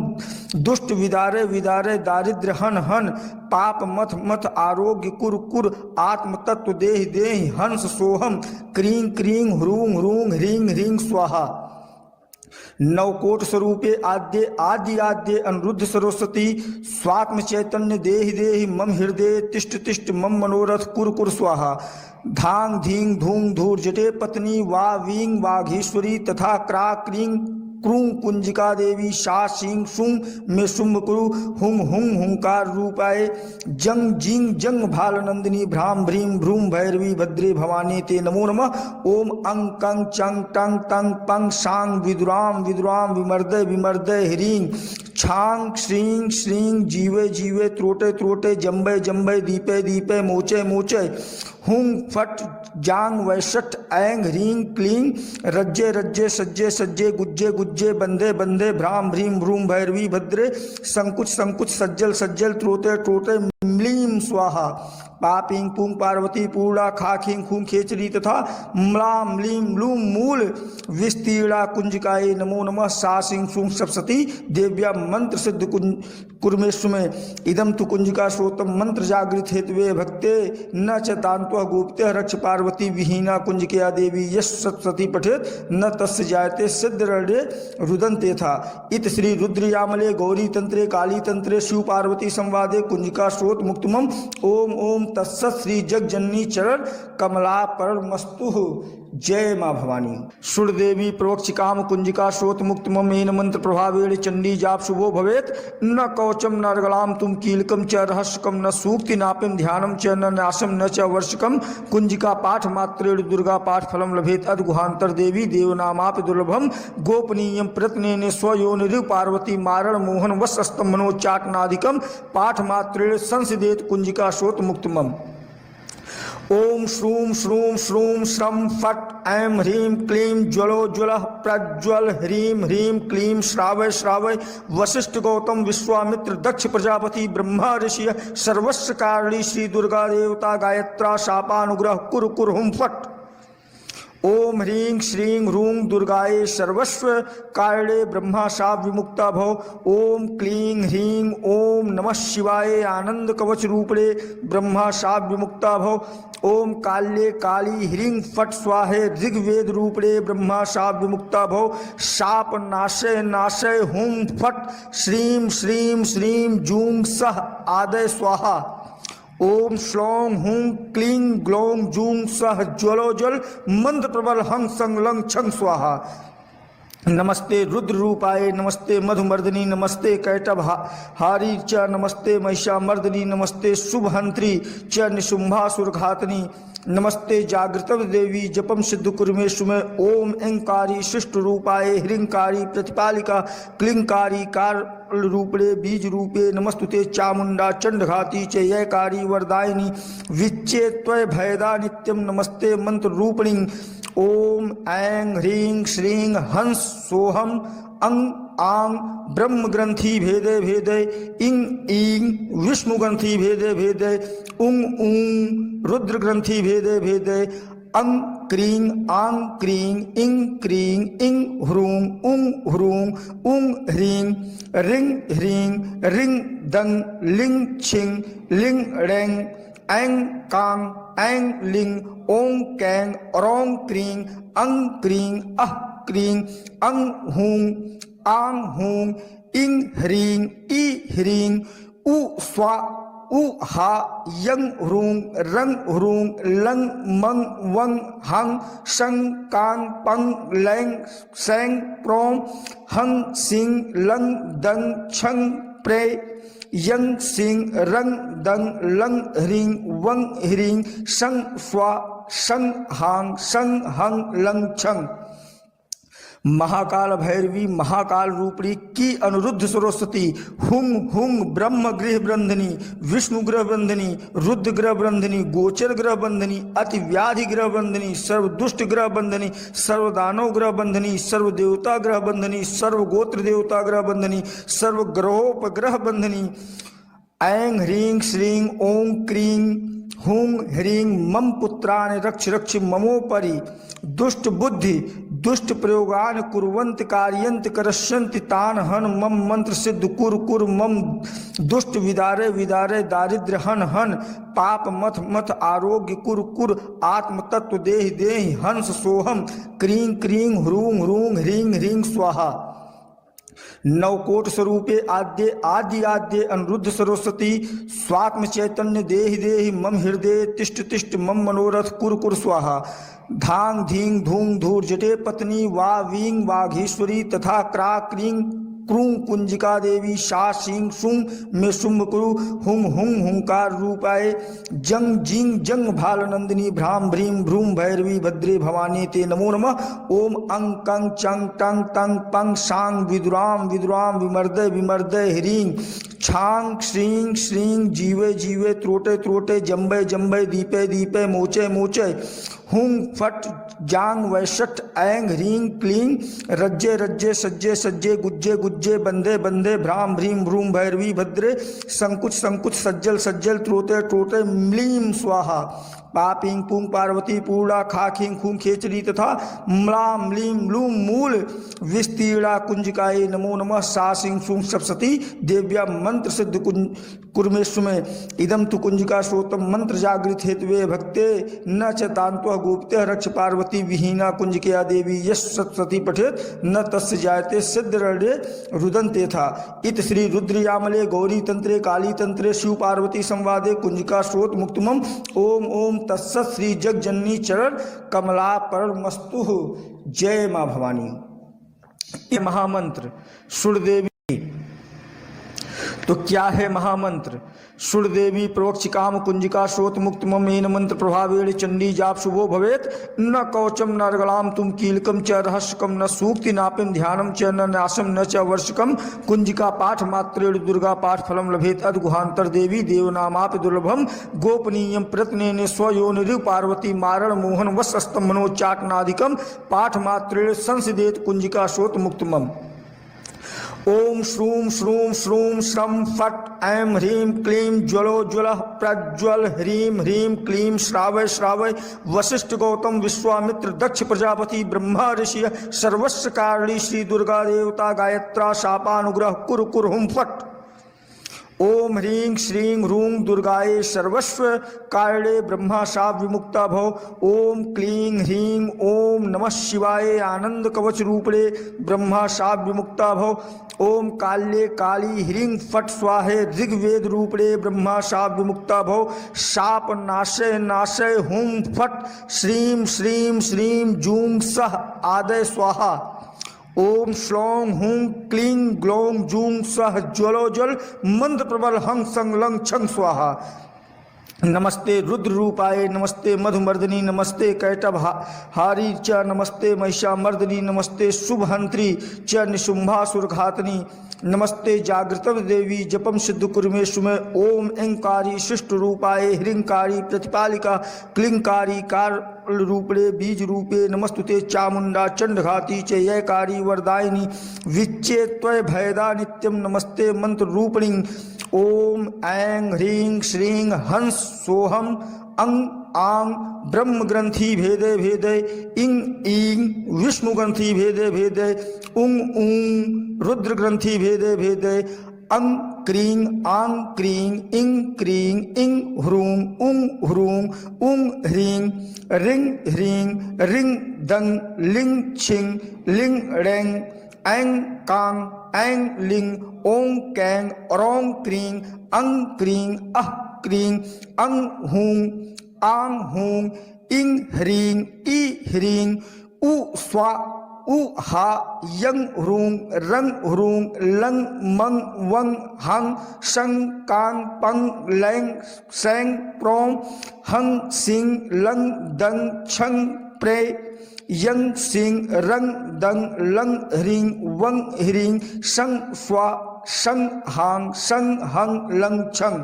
दुष्ट विदारे विदारे दारिद्र्य हन हन पाप मथ मथ आरोग्य कुर कुर आत्म तत्व देहि देहि हंस सोहम क्रीं क्रीं ह्रूं ह्रूं ह्रीं ह्रीं स्वाहा। नवकोट स्वरूपे आद्य आदि आद्य अनुरुद्ध सरस्वती स्वात्म चैतन्य देहि देहि मम हृदय तिष्ठ तिष्ठ मम मनोरथ कुर कुर स्वाहा। धांग धींग धूंग धूर जटे पत्नी वा वींग वाघेश्वरी तथा क्रा क्रीं क्रूं कुंजिका देवी शा सिंह सुंग में शुंभ कुरु हुंग हुंग हुंकार रूपाय जंग जिंग जंग भाल नंदिनी भ्राम भ्रीम भ्रूम भैरवी भद्रे भवानी ते नमो नमः। ओम अंग कंग चंग टंग तंग पंग सांग विदुराम विदुराम विमर्दय विमर्दय ह्रीं छांग श्रीं श्रीं जीवे जीवे त्रोटे त्रोटे जम्बे जम्बे दीपे दीपे मोचे मोचे हुंग फट जांग वैशट ऐंग ह्रीं क्लीं रज्जे रज्जे सज्जे सज्जे गुज्जे गुज्जे बंदे बंदे भ्राम भ्रीम भ्रूम भैरवी भद्रे संकुच संकुच सज्जल सज्जल त्रोते त्रोते म्लीं स्वाहा पापिंग पुंग पार्वती पूर्णा खाखिंग खुंग खेचरी तथा म्लाम लीम लूम मूल विस्तीर्णा कुंजिकाये नमो नमः। सा सिंह सुंग सप्तती देव्या मंत्र सिद्ध कुर्मेश्व में इदम तु कुंजिका श्रोतम मंत्र जागृत हेतवे भक्ते न च तांत्व गोप्त्य रक्ष पार्वती विहीना कुंजिकया देवी यश सप्तती पठेत न तस्य जायते सिद्ध रणे रुदन्ते था। इत श्री रुद्रयामले गौरी तंत्रे काली तंत्रे शिव पार्वती संवादे कुंजिका श्रोत मुक्तमम। ओम ओम तत्सत् श्री जगजननी चरण कमला परमस्तु। जय मां भवानी। सुरदेवी प्रोक्ष काम कुंजिका श्रोत मुक्त मेन मंत्र प्रभावेण चंडी जाप शुभो भवेत न कवचम न अर्गलाम तुम कीलकम च रहस्यकम न सूक्ति नापिम ध्यानम च न नाशम न च वर्षकम कुंजिका पाठ मात्रेण दुर्गा पाठ फलम लभेत अद्गुहांतर देवी देवनामापि दुर्लभम गोपनीयम प्रत्नेने स्वयोनिरु पार्वती मारण मोहन वस्स्तम मनोच्चाटनादिकम पाठ मात्रेण संसिदेत कुंजिका श्रोत मुक्तमम। ओम श्रूम श्रूम श्रूम श्रम फट ऐं ह्रीं क्लीं ज्वलो ज्वलः प्रज्वल ह्रीं ह्रीं क्लीं श्रावय श्रावय वशिष्ठ गौतम विश्वामित्र दक्ष प्रजापति ब्रह्मा ऋषि सर्वस्व कारिणी श्री दुर्गा देवता गायत्रा शापानुग्रह कुरु कुरु हुम फट। ओम ह्रीं श्रीं ह्रूं दुर्गाये सर्वस्व कारिणे ब्रह्मा शाप विमुक्ता भव। ओम क्लीं ह्रीं ओम नमः शिवाय आनंद कवच रूपणे ब्रह्मा शाप विमुक्ता भव। ओम काल्ये काली ह्रीं फट स्वाहे ऋग्वेद रूपणे ब्रह्मा शाप विमुक्ता भव। शाप नाशय नाशय हुम फट श्रीं श्रीं श्रीं जूं सह आदय स्वाहा। ओम श्लौं हुं क्लीं ग्लौं जूं सह ज्वलो ज्वल मंत्र प्रबल हंग संग लंग छंग स्वाहा। नमस्ते रुद्र रूपाय नमस्ते मधुमर्दिनी नमस्ते कैटभारी च नमस्ते महिषामर्दिनी नमस्ते शुभहंत्री च निशुंभासुरघातनी नमस्ते जागृत देवी जपम सिद्ध कुर्मेश्व में। ओम ऐंकारी शिष्ट रूपाय ह्रींकारी प्रतिपालिका क्लिंकारी कार रूपणे बीज रूपे नमस्तुते चामुंडा चंडघाती च ययकारी वरदायिनी विच्चे त्वय भयदा नित्यम नमस्ते मंत्र रूपिणी। ओम ऐं ह्रीं श्रीं हंस सोहम अंग आंग ब्रह्म ग्रंथि भेदे भेदे इंग ईंग विष्णु ग्रंथि भेदे भेदे उंग ऊंग रुद्र ग्रंथि भेदे भेदे अंग क्रीं आंग क्रीं इंग क्रीं इंग ह्रूं उंग ह्रूं उंग ह्रीं रिंग ह्रीं रिंग दंग लिंग छिंग लिंग रेंग ऐं कांग ऐं लिंग ओं कैंग औरों क्रीं अंग क्रीं अह क्रीं अंग हूं आंग हूं इंग ह्रीं ई ह्रीं उ स्वा उ हा यंग ह्रूं रंग ह्रूं लंग मंग वंग हंग शंग कांग पंग लैंग सैंग प्रों हंग सिंग लंग दंग छंग प्रे यंग सिंग रंग दंग लंग ह्रीं वंग ह्रीं शंग स्वा शंग हांग शंग हंग लंग छंग। महाकाल भैरवी महाकाल रूपणी की अनुरुद्ध सरस्वती हुंग हुंग ब्रह्म गृह बंधनी विष्णु ग्रह बंधनी रुद्र ग्रह बंधनी गोचर ग्रह बंधनी अति व्याधि ग्रह बंधनी सर्व दुष्ट ग्रह बंधनी सर्व दानव ग्रह बंधनी सर्व देवता ग्रह बंधनी सर्व गोत्र देवता ग्रह बंधनी सर्व ग्रहोपग्रह बंधनी। ऐं ह्रीं श्रीं ओं क्रीं हुं ह्रीं मम पुत्रान् रक्ष रक्ष ममोपरि दुष्ट बुद्धि दुष्ट प्रयोगान कुर्वन्ति कार्यन्ति करस्यन्ति तान् हन मम मंत्र सिद्ध कुर कुर मम दुष्ट विदारे विदारे दारिद्र्य हन हन पाप मथ मथ आरोग्य कुर कुर आत्म तत्व देहि देहि हंस सोहम क्रीं क्रीं ह्रूं ह्रूं ह्रीं ह्रीं स्वाहा। नवकोट स्वरूपे आद्य आदि आद्य अनिरुद्ध सरस्वती स्वात्म चैतन्य देहि देहि मम हृदय तिष्ठ तिष्ठ मम मनोरथ कुर कुर स्वाहा। धांग धींग धूंग धूर जटे पत्नी वा वींग वाघेश्वरी तथा क्रा क्रीं क्रूं कुंजिका देवी शा सिंह शुंग में शुंभ कुरु हुंग हुंग हुंकार रूपाय जंग जिंग जंग भाल नंदिनी भ्राम भ्रीम भ्रूम भैरवी भद्रे भवानी ते नमो नमः। ओम अंग कंग चंग टंग तंग पंग सांग विदुराम विदुराम विमर्दय विमर्दय ह्रीं छांग श्रीं श्रीं जीवे जीवे त्रोटे त्रोटे जम्बे जम्बे दीपे दीपे मोचे मोचे हुंग फट जांग वैशट ऐंग ह्रीं क्लीं रज्जे रज्जे सज्जे सज्जे गुज्जे गुज्जे बंदे बंदे भ्राम भ्रीम भ्रूम भैरवी भद्रे संकुच संकुच सज्जल सज्जल त्रोते त्रोते म्लीं स्वाहा। पापिंग पुंग पार्वती पूर्णा खाखिंग खुंग खेचरी तथा म्लाम म्लीम लूम मूल विस्तीर्णा कुंजिकाये नमो नमः। सा सिंह सुंग सप्तती देव्या मंत्र सिद्ध कुर्मेश्व में इदम तु कुंजिका श्रोतम मंत्र जागृत हेतवे भक्ते न च तान्त्व गोप्त्य रक्ष पार्वती विहीना कुंजिकया देवी यश सप्तती पठेत न तस्य जायते सिद्ध रणे रुदन्ते था। इत श्री रुद्रयामले गौरी तंत्रे काली तंत्रे शिव पार्वती संवादे कुंजिका श्रोत मुक्तमम। ओम ओम तत्सत श्री जगजननी चरण कमला परमस्तु। जय मां भवानी। ये महामंत्र सुरदेवी। तो क्या है महामंत्र? सुरदेवी प्रोक्ष काम कुंजिका श्रोत मुक्त ममेन मंत्र प्रभावेण चंडी जाप शुभो भवेत न कवचम न अर्गलाम तुम कीलकम च रहस्यकम न सूक्ति नापिम ध्यानम च न नाशम न च वर्षकम। कुंजिका पाठ मात्रेण दुर्गा पाठ फलम लभेत अद्गुहांतर देवी देवनामापि दुर्लभम गोपनीयम प्रत्नेन स्वयोनिरु पार्वती मारण मोहन वस्तस्तंभनोच्चाटनादिकम पाठ मात्रेण संसिदेत कुंजिका श्रोत मुक्तमम। ओम श्रूम श्रूम श्रूम श्रम फट ऐं ह्रीं क्लीं ज्वलो ज्वल प्रज्वल ह्रीं ह्रीं क्लीं श्रावय श्रावय वशिष्ठ गौतम विश्वामित्र दक्ष प्रजापति ब्रह्मा ऋषि सर्वस्व कारिणी श्री दुर्गा देवता गायत्रा शापानुग्रह कुर कुर हुम फट। ओम ह्रीं श्रीं ह्रूं दुर्गाये सर्वस्व कारिणे ब्रह्मा शाप विमुक्ता भव। ओम क्लीं ह्रीं ओम नमः शिवाय आनंद कवच रूपणे ब्रह्मा शाप विमुक्ता भव। ओम काल्ये काली ह्रीं फट स्वाहे ऋग्वेद रूपणे ब्रह्मा शाप विमुक्ता भव। शाप नाशय नाशय हुम फट श्रीं श्रीं श्रीं जूं सह आदय स्वाहा। ओम श्लौं हुं क्लीं ग्लौं जूं सह ज्वलो जल मंद प्रबल हंग संग लंग छंग स्वाहा। नमस्ते रुद्र रूपाय नमस्ते मधुमर्दिनी नमस्ते कैटभ हारी च नमस्ते महिषामर्दिनी नमस्ते शुभहंत्री च निशुंभासुरघातनी नमस्ते जागृत देवी जपम सिद्ध कुर्मेशु में। ओम ऐंकारी शिष्ट रूपाय ह्रींकारी प्रतिपालिका क्लिंकारी कार रूपणे बीज रूपे नमस्तुते चामुंडा चंडघाती च ययकारी वरदायिनी विच्चे त्वय भयदा नित्यम नमस्ते मंत्र रूपिणी। ओम ऐं ह्रीं श्रीं हंस सोहम अंग आंग ब्रह्म ग्रंथि भेदे भेदे इंग ईंग विष्णु ग्रंथि भेदे भेदे उंग ऊंग रुद्र ग्रंथि भेदे भेदे अंग क्रीं आंग क्रीं इंग क्रीं इंग ह्रूं उंग ह्रूं उंग ह्रीं रिंग ह्रीं रिंग दंग लिंग छिंग लिंग रेंग ऐं कांग ऐं लिंग ओं कैंग औरों क्रीं अंग क्रीं अह क्रीं अंग हूं आंग हूं इंग ह्रीं ई ह्रीं उ स्वा उ हा यंग ह्रूं रंग ह्रूं लंग मंग वंग हंग शंग कांग पंग लैंग सैंग प्रों हंग सिंग लंग दंग छंग प्रे यंग सिंग रंग दंग लंग ह्रीं वंग ह्रीं शंग स्वा शंग हांग शंग हंग लंग छंग।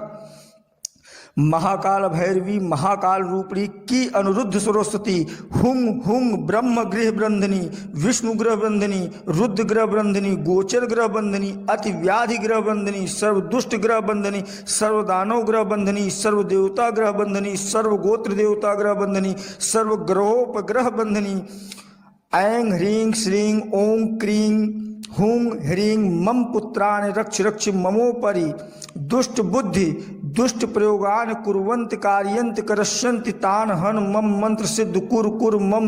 महाकाल भैरवी महाकाल रूपणी की अनिरुद्ध सरस्वती हुंग हुंग ब्रह्म गृह बंधनी विष्णु ग्रह बंधनी रुद्र ग्रह बंधनी गोचर ग्रह बंधनी अति व्याधि ग्रह बंधनी सर्व दुष्ट ग्रह बंधनी सर्व दानव ग्रह बंधनी सर्व देवता ग्रह बंधनी सर्व गोत्र देवता ग्रह बंधनी सर्व ग्रहोपग्रह बंधनी। ऐं ह्रीं श्रीं ओं क्रीं हुं ह्रीं मम पुत्रान् रक्ष रक्ष ममोपरि दुष्ट बुद्धि दुष्ट प्रयोगान कुर्वन्त कार्यन्त करस्यन्त तान हन मम मंत्र सिद्ध कुर कुर मम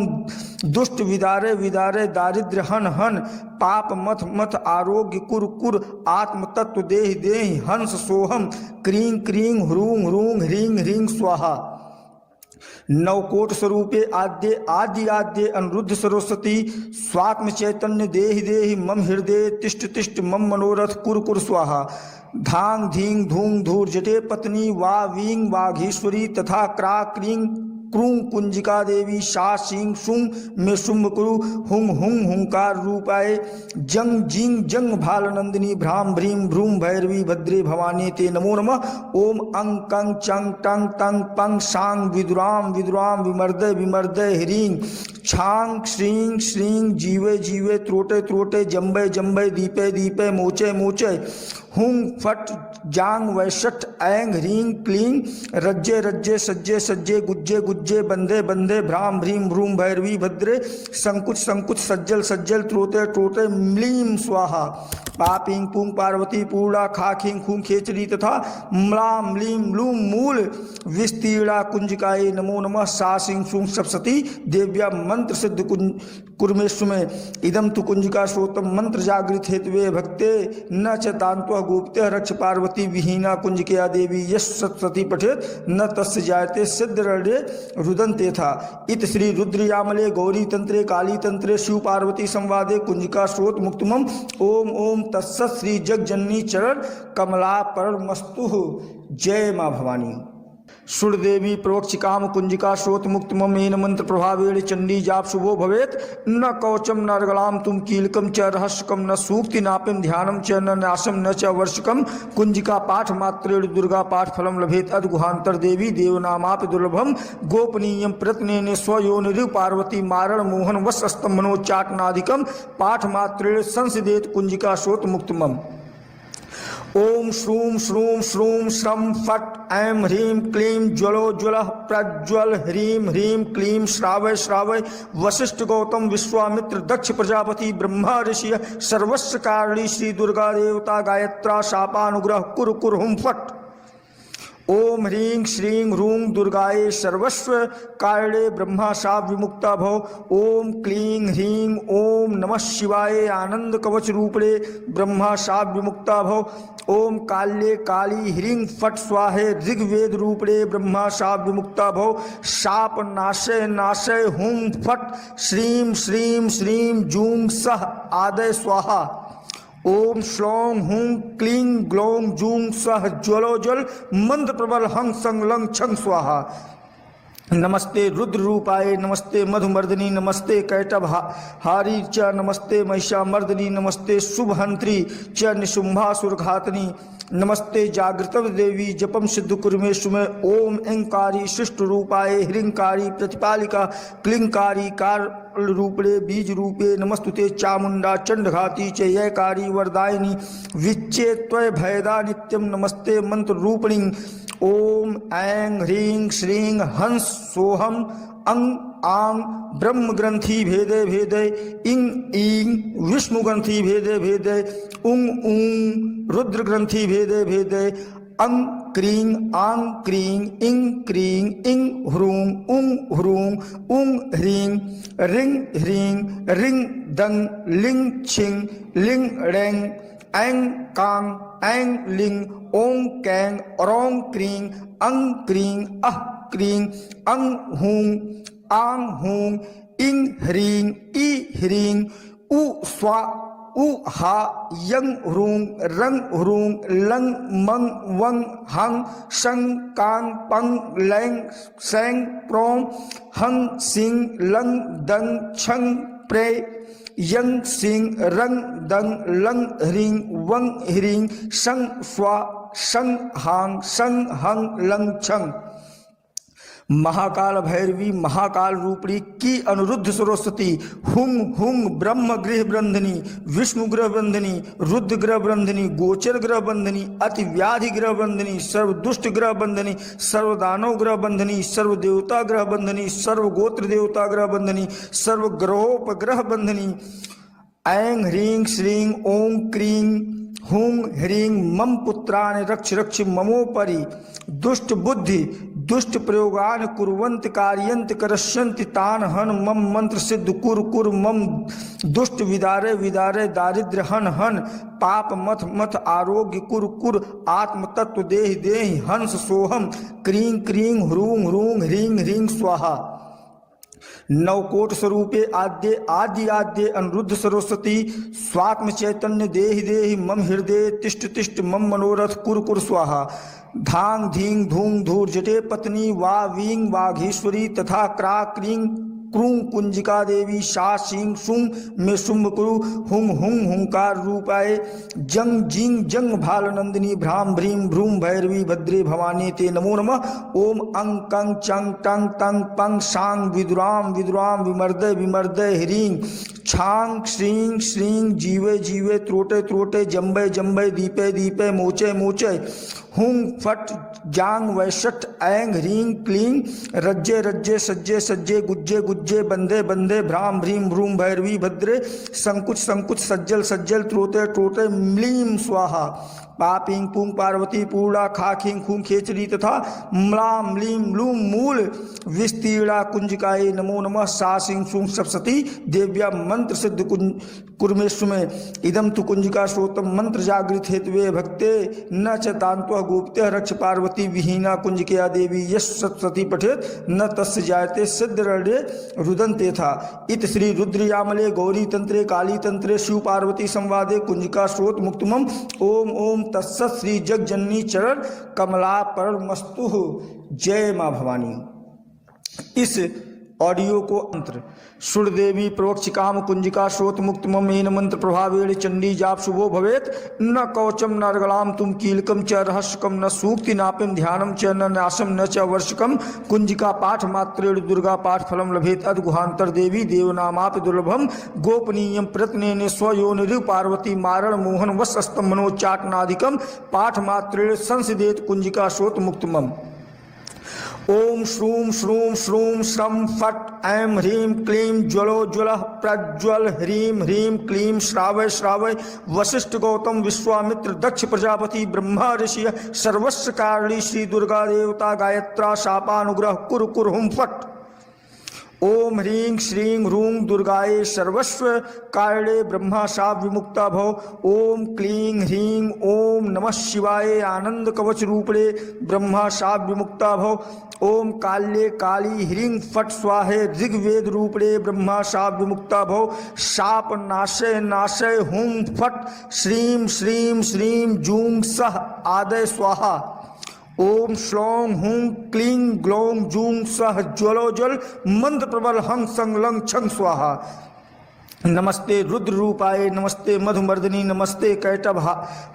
दुष्ट विदारे विदारे दारिद्र्य हन हन पाप मथ मथ आरोग्य कुर कुर आत्म तत्व देहि देहि हंस सोहम क्रीं क्रीं ह्रूं ह्रूं ह्रीं ह्रीं स्वाहा। नवकोट स्वरूपे आद्य आदि आद्य अनिरुद्ध सरस्वती स्वात्म चैतन्य देहि देहि मम हृदय तिष्ठ तिष्ठ मम मनोरथ कुर कुर स्वाहा। धांग धींग धूंग धूर जटे पत्नी वा वींग वाघीश्वरी तथा क्रा क्रीं क्रूं कुंजिका देवी शा सिंह शुंग में शुंभ कुरु हुंग हुंग हुंकार रूपाय जंग जिंग जंग भाल नंदिनी भ्राम भ्रीम भ्रूम भैरवी भद्रे भवानी ते नमो नमः। ओम अंग कंग चंग टंग तंग पंग सांग विदुराम विदुराम विमर्दय विमर्दय ह्रीं छांग श्रीं श्रीं जीवे जीवे त्रोटे त्रोटे जम्बे जम्बे दीपे दीपे मोचे मोचे हुंग फट जांग वैशट ऐंग ह्रीं क्लीं रज्जे रज्जे सज्जे सज्जे गुज्जे गुज्जे बंदे बंदे भ्राम भ्रीम भ्रूम भैरवी भद्रे संकुच संकुच सज्जल सज्जल त्रोते त्रोते म्लीं स्वाहा। पापिंग पुंग पार्वती पूर्णा खाखिंग खुं खेचरी तथा म्लां म्लीं म्लूं मूल विस्तीर्णा कुंजिकाये नमो नमः। सा सिंह सुं सप्तशती देव्या मंत्र सिद्ध कुर्मेशु में इदम तु कुंजिका श्रोतम मंत्र जागृत हेतवे भक्ते न च तांत्व गोप्त्य रक्ष पार्वती विहीना कुंजिकया देवी यश सप्तशती पठेत न तस्य जायते सिद्ध रणे रुदन्ते था। इत श्री रुद्रयामले गौरी तंत्रे काली तंत्रे शिव पार्वती संवादे कुंजिका श्रोत मुक्तमम। ओम ओम तत्सत् श्री जगजननी चरण कमला परमस्तु। जय मां भवानी। सुरदेवी प्रोक्ष काम कुंजिका श्रोत मुक्त ममेन मंत्र प्रभावेण चंडी जाप शुभो भवेत न कवचम न अर्गलाम तुम कीलकम च रहस्यकम न सूक्ति नापिम ध्यानम च न नाशम न च वर्षकम। कुंजिका पाठ मात्रेण दुर्गा पाठ फलम लभेत अद्गुहांतर देवी देवनामापि दुर्लभम गोपनीयम प्रत्नेन स्वयोनिरु पार्वती मारण मोहन वश स्तंभनोच्चाटनादिकम पाठ मात्रेण संसिदेत कुंजिका श्रोत मुक्तमम। ओम श्रूं श्रूं श्रूं श्रम फट ऐं ह्रीं क्लीं ज्वलो ज्वलः प्रज्वल ह्रीं ह्रीं क्लीं श्रावय श्रावय वशिष्ठ गौतम विश्वामित्र दक्ष प्रजापति ब्रह्मा ऋषि सर्वस्व कारिणी श्री दुर्गा देवता गायत्रा शापानुग्रह कुर कुर हुम फट। ओम ह्रीं श्रीं ह्रूं दुर्गाये सर्वस्व कारिणे ब्रह्मा शाप विमुक्ता भव। ओम क्लीं ह्रीं ओम नमः शिवाय आनंद कवच रूपणे ब्रह्मा शाप विमुक्ता भव। ओम काल्ये काली ह्रीं फट स्वाहे ऋग्वेद रूपणे ब्रह्मा शाप विमुक्ता भव। शाप नाशय नाशय हुं फट श्रीं श्रीं श्रीं जूं सह आदय स्वाहा। ओम श्लौं हुं क्लीं ग्लौं जूं सह ज्वलो ज्वल मंत्र प्रबल हंग संग लंग छंग स्वाहा। नमस्ते रुद्र रूपाय नमस्ते मधुमर्दिनी नमस्ते कैटभ हारी च नमस्ते महिषामर्दिनी नमस्ते शुभहंत्री च निशुंभासुरघातनी नमस्ते जागृत देवी जपम सिद्ध कुर्मेशु में। ओम ऐंकारी शिष्ट रूपाय ह्रींकारी प्रतिपालिका क्लिंकारी कार रूपणे बीज रूपे नमस्तुते चामुंडा चंडघाती च ययकारी वरदायिनी विच्चे त्वय भयदा नित्यम नमस्ते मंत्र रूपिणी। ओम ऐं ह्रीं श्रीं हंस सोहम अंग आंग ब्रह्म ग्रंथि भेदे भेदे इंग ईंग विष्णु ग्रंथि भेदे भेदे उंग ऊंग रुद्र ग्रंथि भेदे भेदे अंग क्रीं आंग क्रीं इंग क्रीं इंग ह्रूं उंग ह्रूं उंग ह्रीं रिंग ह्रीं रिंग दंग लिंग छिंग लिंग रेंग ऐं कांग ऐं लिंग ओं कैंग औरों क्रीं अंग क्रीं अह क्रीं अंग हूं आंग हूं इंग ह्रीं ई ह्रीं उ स्वा उ हा यंग ह्रूं रंग ह्रूं लंग मंग वंग हंग शंग कांग पंग लैंग सैंग प्रों हंग सिंग लंग दंग छंग प्रे यंग सिंग रंग दंग लंग ह्रीं वंग ह्रीं शंग स्वा शंग हांग शंग हंग लंग छंग। महाकाल भैरवी महाकाल रूपणी की अनिरुद्ध सरस्वती हुंग हुंग ब्रह्म गृह बंधनी विष्णु ग्रह बंधनी रुद्र ग्रह बंधनी गोचर ग्रह बंधनी अति व्याधि ग्रह बंधनी सर्व दुष्ट ग्रह बंधनी सर्व दानव ग्रह बंधनी सर्व देवता ग्रह बंधनी सर्व गोत्र देवता ग्रह बंधनी सर्व ग्रहोपग्रह बंधनी। ऐं ह्रीं श्रीं ओं क्रीं हुं ह्रीं मम पुत्रान् रक्ष रक्ष ममोपरि दुष्ट बुद्धि दुष्ट प्रयोगान कुर्वन्ति कार्यन्ति करस्यन्ति तान् हन मम मंत्र सिद्ध कुर कुर मम दुष्ट विदारे विदारे दारिद्र्य हन हन पाप मथ मथ आरोग्य कुर कुर आत्म तत्व देहि देहि हंस सोहम क्रीं क्रीं ह्रूं ह्रूं ह्रीं ह्रीं स्वाहा। नवकोट स्वरूपे आद्य आदि आद्य अनिरुद्ध सरस्वती स्वात्म चैतन्य देहि देहि मम हृदय तिष्ठ तिष्ठ मम मनोरथ कुर कुर स्वाहा। धांग धींग धूंग धूर जटे पत्नी वा वींग वाघीश्वरी तथा क्रा क्रीं क्रूं कुंजिका देवी शा शिंग शुंग में शुंभ कुरु हुंग हुंग हुंकार रूपाय जंग जिंग जंग भाल नंदिनी भ्राम भ्रीं भ्रूम भैरवी भद्रे भवानी ते नमो नमः। ओम अंग कंग चंग टंग तंग पंग सांग विदुराम विदुराम विमर्दय विमर्दय ह्रीं छांग श्रीं श्रीं जीवे जीवे त्रोटे त्रोटे जम्बे जम्बे दीपे दीपे मोचे मोचे हुंग फट जांग वैशट ऐंग ह्रीं क्लीं रज्जे रज्जे सज्जे सज्जे गुज्जे गुज्जे बंदे बंदे भ्राम भ्रीं भ्रूम भैरवी भद्रे संकुच संकुच सज्जल सज्जल त्रोते त्रोते म्लीं स्वाहा। पापिंग पुंग पार्वती पूर्णा खाखिंग खुं खेचरी तथा म्लां म्लीं लूं मूल विस्तीर्णा कुंजिकाये नमो नमः। सा सिंह सुं सप्तती देव्या मंत्र सिद्ध कुर्मेशु में इदम तु कुंजिका श्रोतम मंत्र जागृत हेतवे भक्ते न च तान्त्व गोप्त्य रक्ष पार्वती विहीना कुंजिकया देवी यश सप्तती पठेत न तस्य जायते सिद्ध रणे रुदन्ते था। इत श्री रुद्रयामले गौरी तंत्रे काली तंत्रे शिव पार्वती संवादे कुंजिका श्रोत मुक्तमम। ओम ओम तत्सत् श्री जगजननी चरण कमला परमस्तु। जय मां भवानी। इस ऑडियो को अंतर सुरदेवी प्रोक्ष काम कुंजिका श्रोत मुक्त ममेन मंत्र प्रभावेण चंडी जाप शुभो भवेत न कवचम न अर्गलाम तुम कीलकम च रहस्यकम न सूक्ति नापिम ध्यानम च न नाशम न च वर्षकम कुंजिका पाठ मात्रेण दुर्गा पाठ फलम लभेत अद्गुहांतर देवी देवनामापि दुर्लभम गोपनीयम प्रत्नेन स्वयोनिरु पार्वती मारण मोहन वसस्तम मनोच्चाटनादिकम पाठ मात्रेण संसिदेत कुंजिका श्रोत मुक्तमम। ओम श्रूं श्रूं श्रूं श्रम फट ऐं ह्रीं क्लीं ज्वलो ज्वलः प्रज्वल ह्रीं ह्रीं क्लीं श्रावय श्रावय वशिष्ठ गौतम विश्वामित्र दक्ष प्रजापति ब्रह्मा ऋषि सर्वस्व कारिणी श्री दुर्गा देवता गायत्रा शापानुग्रह कुरु कुरु हुं फट। ओम ह्रीं श्रीं ह्रूं दुर्गाये सर्वस्व कारिणे ब्रह्मा शाप विमुक्ता भव। ओम क्लीं ह्रीं ओम नमः शिवाय आनंद कवच रूपणे ब्रह्मा शाप विमुक्ता भव। ओम काल्ये काली ह्रीं फट स्वाहे ऋग्वेद रूपणे ब्रह्मा शाप विमुक्ता भव। शाप नाशय नाशय हुं फट श्रीं श्रीं श्रीं जूं सह आदय स्वाहा। ओम श्लौं हुं क्लीं ग्लौं जूं सह ज्वलो ज्वल मंत्र प्रबल हंग संग लंग छंग स्वाहा। नमस्ते रुद्र रूपाय नमस्ते मधुमर्दिनी नमस्ते कैटभ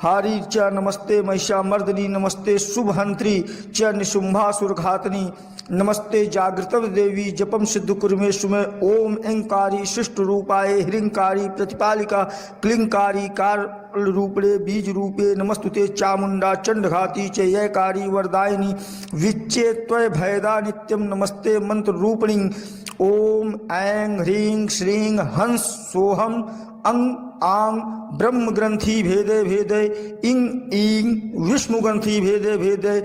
हारी च नमस्ते महिषामर्दिनी नमस्ते शुभहंत्री च निशुंभासुरघातनी नमस्ते जागृतव देवी जपम सिद्ध कुर्मेशु में। ओम ऐंकारी शिष्ट रूपाय ह्रींकारी प्रतिपालिका क्लिंकारी कार रूपणे बीज रूपे नमस्तुते चामुंडा चंडघाती च ययकारी वरदायिनी विच्चे त्वय भयदा नित्यम नमस्ते मंत्र रूपिणी। ओम ऐं ह्रीं श्रीं हंस सोहम अंग आंग ब्रह्म ग्रंथि भेदे भेदे इंग ईंग विष्णु ग्रंथि भेदे भेदे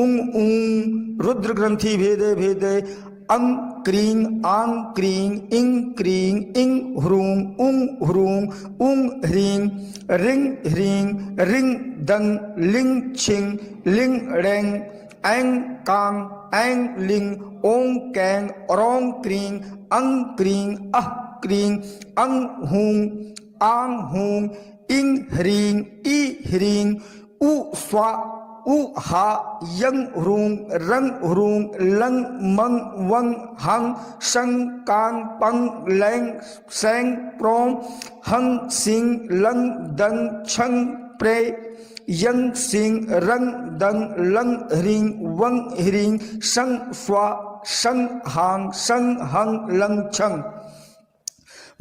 उंग ऊंग रुद्र ग्रंथि भेदे भेदे अंग क्रीं आंग क्रीं इंग क्रीं इंग ह्रूं उंग ह्रूं उंग ह्रीं रिंग ह्रीं रिंग दंग लिंग छिंग लिंग रेंग ऐं कांग ऐं लिंग ओं कैंग औरों क्रीं अंग क्रीं अह क्रीं अंग हूं आंग हूं इंग ह्रीं ई ह्रीं उ स्वा उ हा यंग ह्रूं रंग ह्रूं लंग मंग वंग हंग शंग कांग पंग लैंग सैंग प्रों हंग सिंग लंग दंग छंग प्रे यंग सिंग रंग दंग लंग ह्रीं वंग ह्रीं शंग स्वा शंग हांग शंग हंग लंग छंग।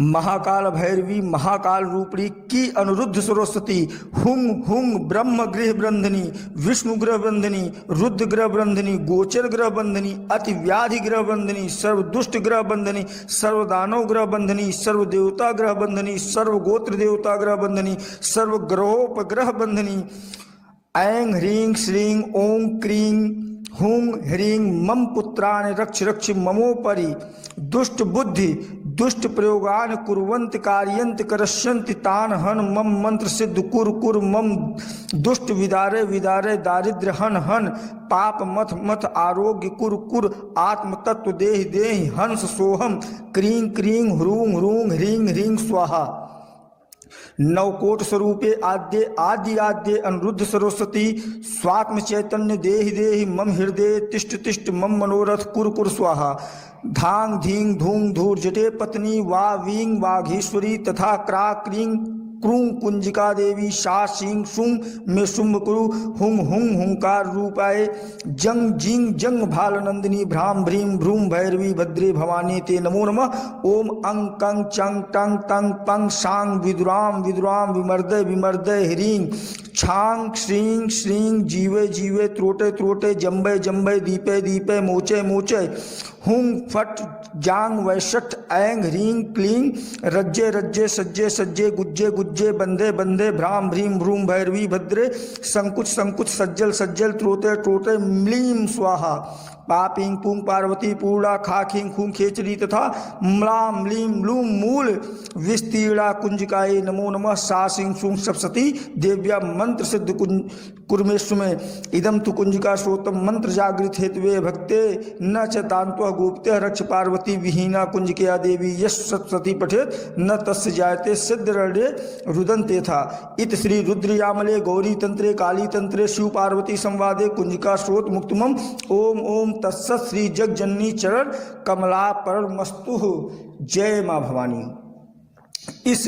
महाकाल भैरवी महाकाल रूपणी की अनुरुद्ध सरस्वती हुंग हुंग ब्रह्म गृह बंधनी विष्णु ग्रह बंधनी रुद्र ग्रह बंधनी गोचर ग्रह बंधनी अति व्याधि ग्रह बंधनी सर्व दुष्ट ग्रह बंधनी सर्व दानव ग्रह बंधनी सर्व देवता ग्रह बंधनी सर्व गोत्र देवता ग्रह बंधनी सर्व ग्रहोपग्रह बंधनी ऐं ह्रीं श्रीं ओं क्रीं हुं ह्रीं मम पुत्रान् रक्ष रक्ष ममोपरि दुष्ट बुद्धि दुष्ट प्रयोगान कुर्वन्त कार्यन्त करस्यन्ति तान् हन मम मंत्र सिद्ध कुर कुर मम दुष्ट विदारे विदारे दारिद्र्य हन हन पाप मथ मथ आरोग्य कुर कुर आत्म तत्व देहि देहि हंस सोहम क्रीं क्रीं ह्रूं ह्रूं ह्रीं ह्रीं स्वाहा। नवकोट स्वरूपे आद्य आदि आद्य अनिरुद्ध सरस्वती स्वात्म चैतन्य देहि देहि मम हृदय तिष्ठ तिष्ठ मम मनोरथ कुर कुर स्वाहा। धांग धींग धूंग धूर जटे पत्नी वा वींग वाघेश्वरी तथा क्रा क्रीं क्रूं कुंजिका देवी शा सिंह शुंग में शुंभ कुरु हुंग हुंग हुंकार रूपाय जंग जिंग जंग भाल नंदिनी भ्राम भ्रीम भ्रूम भैरवी भद्रे भवानी ते नमो नमः। ओम अंग कंग चंग टंग तंग पंग सांग विदुराम विदुराम विमर्दय विमर्दय ह्रीं छांग श्रीं श्रीं जीवे जीवे त्रोटे त्रोटे जम्बे जम्बे दीपे दीपे मोचे मोचे हुंग फट जांग वैशठ ऐंग ह्रीं क्लीं रज्जे रज्जे सज्जे सज्जे गुज्जे गुज्जे बंदे बंदे भ्राम भ्रीम भ्रूम भैरवी भद्रे संकुच संकुच सज्जल सज्जल त्रोते त्रोते म्लीं स्वाहा। पापिंग पुंग पार्वती पूर्णा खाखिंग खुंग खेचरी तथा म्लाम म्लीम लूम मूल विस्तीर्णा कुंजिकाये नमो नमः। सा सिंह सुंग सप्तती देव्या मंत्र सिद्ध कुर्मेश्व में इदम तु कुंजिका श्रोतम मंत्र जागृत हेतवे भक्ते न च दान्त्वा गोप्त्य रक्ष पार्वती विहीना कुंजिकया देवी यश सप्तती पठेत न तस्य जायते सिद्ध रणे रुदन्ते था। इत श्री रुद्रयामले गौरी तंत्रे काली तंत्रे शिव पार्वती संवादे कुंजिका श्रोत मुक्तमम। ओम ओम तत्सत् श्री जगजननी चरण कमला परमस्तु। जय मां भवानी। इस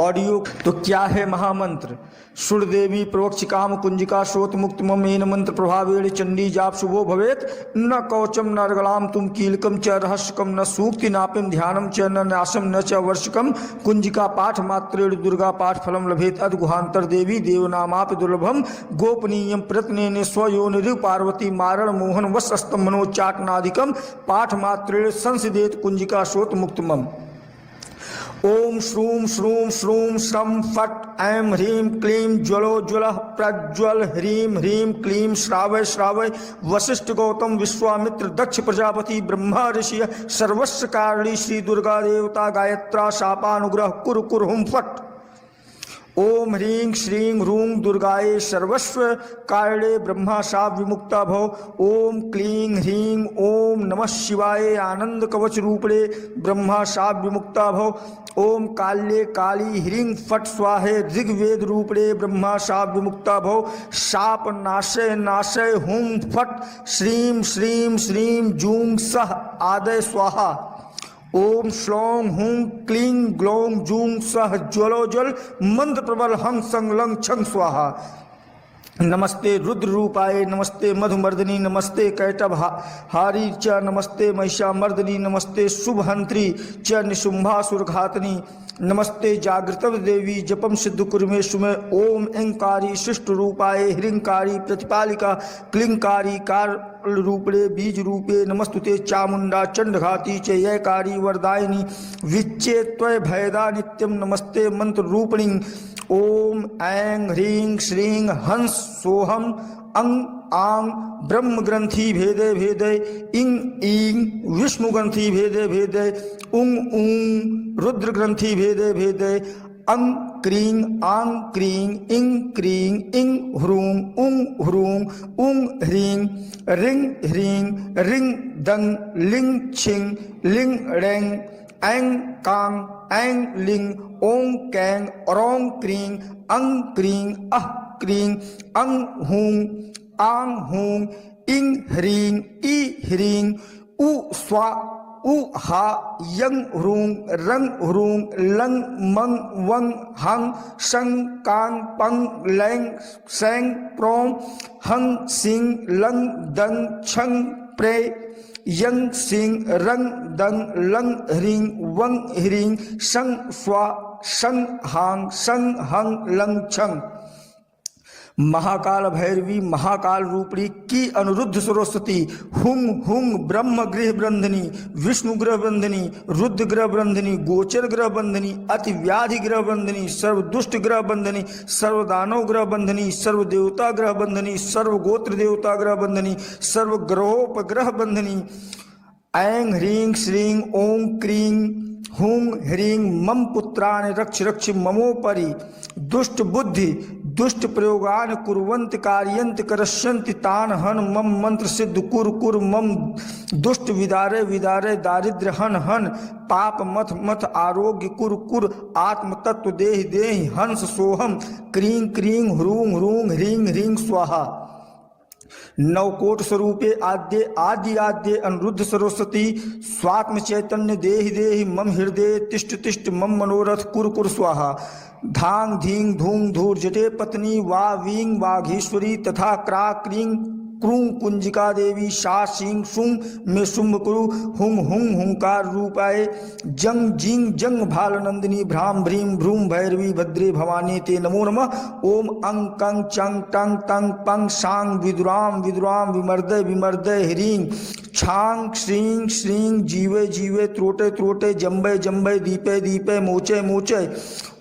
ऑडियो तो क्या है महामंत्र सुरदेवी प्रोक्ष काम कुंजिका श्रोत मुक्त मेन मंत्र प्रभावेण चंडी जाप शुभो भवेत न कवचम न अर्गलाम तुम कीलकम च रहस्यकम न सूक्ति नापिम ध्यानम च न नाशम न च वर्षकम कुंजिका पाठ मात्रेण दुर्गा पाठ फलम लभेत अद्गुहांतर देवी देवनामापि दुर्लभम गोपनीयम प्रत्नेन स्वयोनिरु पार्वती मारण मोहन वसस्तम मनोच्चाटनादिकम पाठ मात्रेण संसिदेत कुंजिका श्रोत मुक्तमम। ओम श्रूम श्रूम श्रूम श्रम फट ऐं ह्रीं क्लीं ज्वलो ज्वल प्रज्वल ह्रीं ह्रीं क्लीं श्रावय श्रावय वशिष्ठ गौतम विश्वामित्र दक्ष प्रजापति ब्रह्मा ऋषि सर्वस्व कारिणी श्री दुर्गा देवता गायत्रा शापानुग्रह कुरु कुरु हुम फट। ओम ह्रीं श्रीं ह्रूं दुर्गाये सर्वस्व कारिणे ब्रह्मा शाप विमुक्ता भव। ओम क्लीं ह्रीं ओम नमः शिवाय आनंद कवच रूपणे ब्रह्मा शाप विमुक्ता भव। ओम काल्ये काली ह्रीं फट स्वाहे ऋग्वेद रूपणे ब्रह्मा शाप विमुक्ता भव। शाप नाशय नाशय हुम फट श्रीं श्रीं श्रीं जूं सह आदय स्वाहा। ओम श्लौं हुं क्लीं ग्लौं जूं सह ज्वलो ज्वल मंत्र प्रबल हंग संग लंग छंग स्वाहा। नमस्ते रुद्र रूपाय नमस्ते मधुमर्दिनी नमस्ते कैटभारी च नमस्ते महिषामर्दिनी नमस्ते शुभहंत्री च निशुंभासुरघातनी नमस्ते जागृतव देवी जपम सिद्ध कुर्मेश्व में। ओम ऐंकारी शिष्ट रूपाय ह्रींकारी प्रतिपालिका क्लिंकारी कार रूपणे बीज रूपे नमस्तुते चामुंडा चंडघाती च ययकारी वरदायिनी विच्चे त्वय भयदा नित्यम नमस्ते मंत्र रूपिणी। ओम ऐं ह्रीं श्रीं हंस सोहम अंग आंग ब्रह्म ग्रंथि भेदे भेदे इंग ईंग विष्णु ग्रंथि भेदे भेदे उंग ऊंग रुद्र ग्रंथि भेदे भेदे अंग क्रीं आंग क्रीं इंग क्रीं इंग ह्रूं उंग ह्रूं उंग ह्रीं रिंग ह्रीं रिंग दंग लिंग छिंग लिंग रेंग ऐं कांग ऐं लिंग ओं कैंग औरों क्रीं अंग क्रीं अह क्रीं अंग हूं आंग हूं इंग ह्रीं ई ह्रीं उ स्वा उ हा यंग ह्रूं रंग ह्रूं लंग मंग वंग हंग शंग कांग पंग लैंग सैंग प्रों हंग सिंग लंग दंग छंग प्रे यंग सिंह रंग दंग लंग ह्रीं वंग ह्रीं शं स्वा शं हांग शं हंग लंग छंग। महाकाल भैरवी महाकाल रूपणी की अनुरुद्ध सरस्वती हुंग हुंग ब्रह्म गृह बंधनी विष्णु ग्रह बंधनी रुद्र ग्रह बंधनी गोचर ग्रह बंधनी अति व्याधि ग्रह बंधनी सर्व दुष्ट ग्रह बंधनी सर्व दानव ग्रह बंधनी सर्व देवता ग्रह बंधनी सर्व गोत्र देवता ग्रह बंधनी सर्व ग्रहोपग्रह बंधनी। ऐं ह्रीं श्रीं ओं क्रीं हुं ह्रीं मम पुत्रान् रक्ष रक्ष ममोपरि दुष्ट बुद्धि दुष्ट प्रयोगान कुर्वन्त कार्यन्त करस्यन्ति तान हन मम मंत्र सिद्ध कुर कुर मम दुष्ट विदारे विदारे दारिद्र्य हन हन पाप मथ मथ आरोग्य कुर कुर आत्म तत्व देहि देहि हंस सोहम क्रीं क्रीं ह्रूं ह्रूं ह्रीं ह्रीं स्वाहा। नवकोट स्वरूपे आद्य आदि आद्य अनुरुद्ध सरस्वती स्वात्म चैतन्य देहि देहि मम हृदय तिष्ठ तिष्ठ मम मनोरथ कुर कुर स्वाहा। धांग धींग धूंग धूर जटे पत्नी वा वींग वाघीश्वरी तथा क्रा क्रीं क्रूं कुंजिका देवी शा सिंह शुंग में शुंभ कुरु हुंग हुंग हुंकार रूपाय जंग जिंग जंग भाल नंदिनी भ्राम भ्रीं भ्रूम भैरवी भद्रे भवानी ते नमो नमः। ओम अंग कंग चंग टंग तंग पंग सांग विदुराम विदुराम विमर्दय विमर्दय ह्रीं छांग श्रीं श्रीं जीवे जीवे त्रोटे त्रोटे जम्बे जम्बे दीपे दीपे मोचे मोचे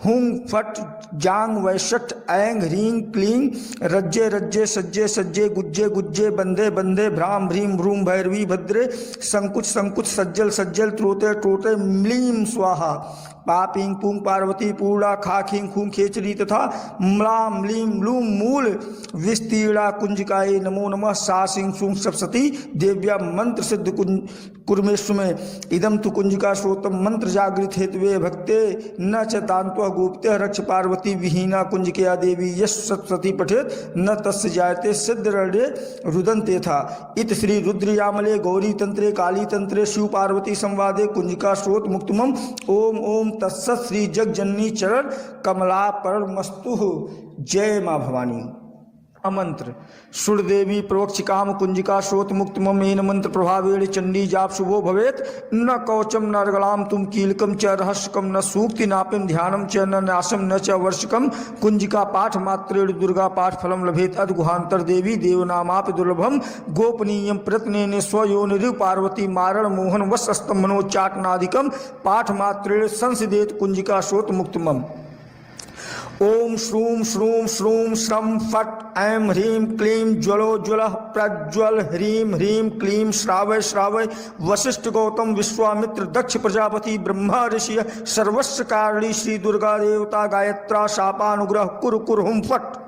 हुंग फट जांग वैशट ऐंग ह्रीं क्लीं रज्जे रज्जे सज्जे सज्जे गुज्जे गुज्जे बंदे बंदे भ्राम भ्रीं भ्रूम भैरवी भद्रे संकुच संकुच सज्जल सज्जल त्रोते त्रोते म्लीं स्वाहा। पापीं पुंग पार्वती पूर्णा खाखीं खूं खेचरी तथा म्लां म्लीं लूं मूल विस्तीर्णा कुंजिकाये नमो नमः। सा सिंह सुं सप्तती देव्या मंत्र सिद्ध कुर्मेश्व में इदम तु कुंजिका श्रोतम मंत्र जागृत हेतवे भक्ते न च तान्त्वा गोप्त्य रक्ष पार्वती विहीना कुंजिकया देवी यश सप्तती पठेत न तस्य जायते सिद्ध रणे रुदन्ते था। इत श्री रुद्रयामले गौरी तंत्रे काली तंत्रे शिव पार्वती संवादे कुंजिका श्रोत मुक्तमम। ओम ओम तत्सत श्री जगजननी चरण कमला परमस्तु। जय मां भवानी। अमंत्र सुरदेवी प्रवक्ष काम कुंजिका श्रोत मुक्त ममेन मंत्र प्रभावेण चंडी जाप शुभो भवेत न कवचम न अर्गलाम तुम कीलकम च रहस्यकम न सूक्ति नापिम ध्यानम च न न्यासम न च वर्षकम। कुंजिका पाठ मात्रेण दुर्गा पाठ फलम लभेत अद्गुहांतर देवी देवनामापि दुर्लभम गोपनीयम प्रत्नेने स्वयोनिरु पार्वती मारण मोहन वशस्तम मनोच्चाटनादिकम पाठ मात्रेण संसिदेत कुंजिका श्रोत मुक्तमम। ओम श्रूं श्रूं श्रूं श्रम फट ऐं ह्रीं क्लीं ज्वलो ज्वलः प्रज्वल ह्रीं ह्रीं क्लीं श्रावय श्रावय वशिष्ठ गौतम विश्वामित्र दक्ष प्रजापति ब्रह्मा ऋषि सर्वस्व कारिणी श्री दुर्गा देवता गायत्रा शापानुग्रह कुर कुर हुम फट।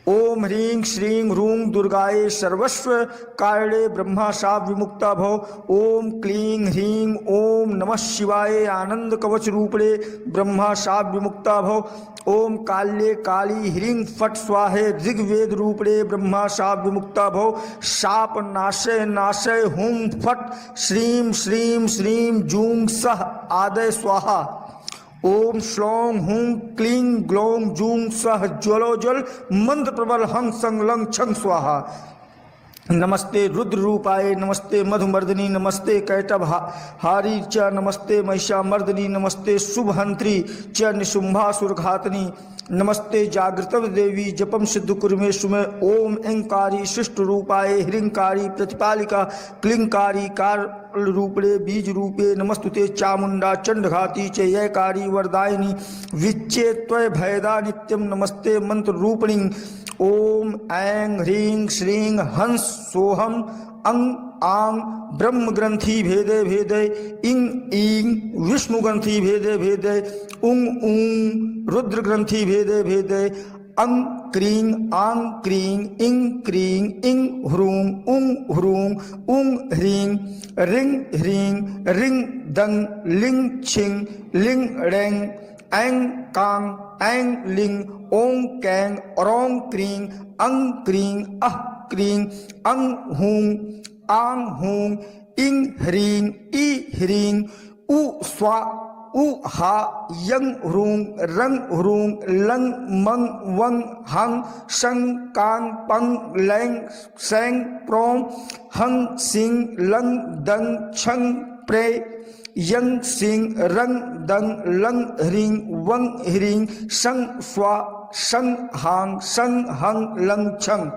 ओम ह्रीं श्रीं ह्रूं दुर्गाये सर्वस्व कारिणे ब्रह्मा शाप विमुक्ता भव। ओम क्लीं ह्रीं ओम नमः शिवाय आनंद कवच रूपणे ब्रह्मा शाप विमुक्ता भव। ओम काल्ये काली ह्रीं फट स्वाहे ऋग्वेद रूपणे ब्रह्मा शाप विमुक्ता भव। शाप नाशय नाशय हुं फट श्रीं श्रीं श्रीं जूं सह आदय स्वाहा। ओम श्लौं हुं क्लीं ग्लौं जूं सह ज्वलो जल मंत्र प्रबल हंग संग लंग छंग स्वाहा। नमस्ते रुद्र रूपाय नमस्ते मधुमर्दिनी नमस्ते कैटभ हारी च नमस्ते महिषामर्दिनी नमस्ते शुभहंत्री च निशुंभासुरघातनी नमस्ते जागृत देवी जपम सिद्ध कुर्मेशु में। ओम ऐंकारी शिष्ट रूपाय ह्रींकारी प्रतिपालिका क्लिंकारी कार रूपणे बीज रूपे नमस्तुते चामुंडा चंडघाती च ययकारी वरदायिनी विच्चे त्वय भयदा नित्यम नमस्ते मंत्र रूपिणी। ओम ऐं ह्रीं श्रीं हंस सोहम अंग आंग ब्रह्म ग्रंथि भेदे भेदे इंग ईंग विष्णु ग्रंथि भेदे भेदे उंग ऊंग रुद्र ग्रंथि भेदे भेदे अंग क्रीं आंग क्रीं इंग क्रीं इंग ह्रूं उंग ह्रूं उंग ह्रीं रिंग ह्रीं रिंग दंग लिंग छिंग लिंग रेंग ऐं कांग ऐं लिंग ओं कैंग औरों क्रीं अंग क्रीं अह क्रीं अंग हूं आंग हूं इंग ह्रीं ई ह्रीं उ स्वा उ हा यंग ह्रूंग रंग ह्रूंग लंग मंग वंग हंग शंग कांग पंग लैंग सैंग प्रोम हंग सिंग लंग दंग छंग प्रे यंग सिंग रंग दंग लंग ह्रींग वंग ह्रींग शंग स्वा शंग हांग शंग हंग लंग छंग।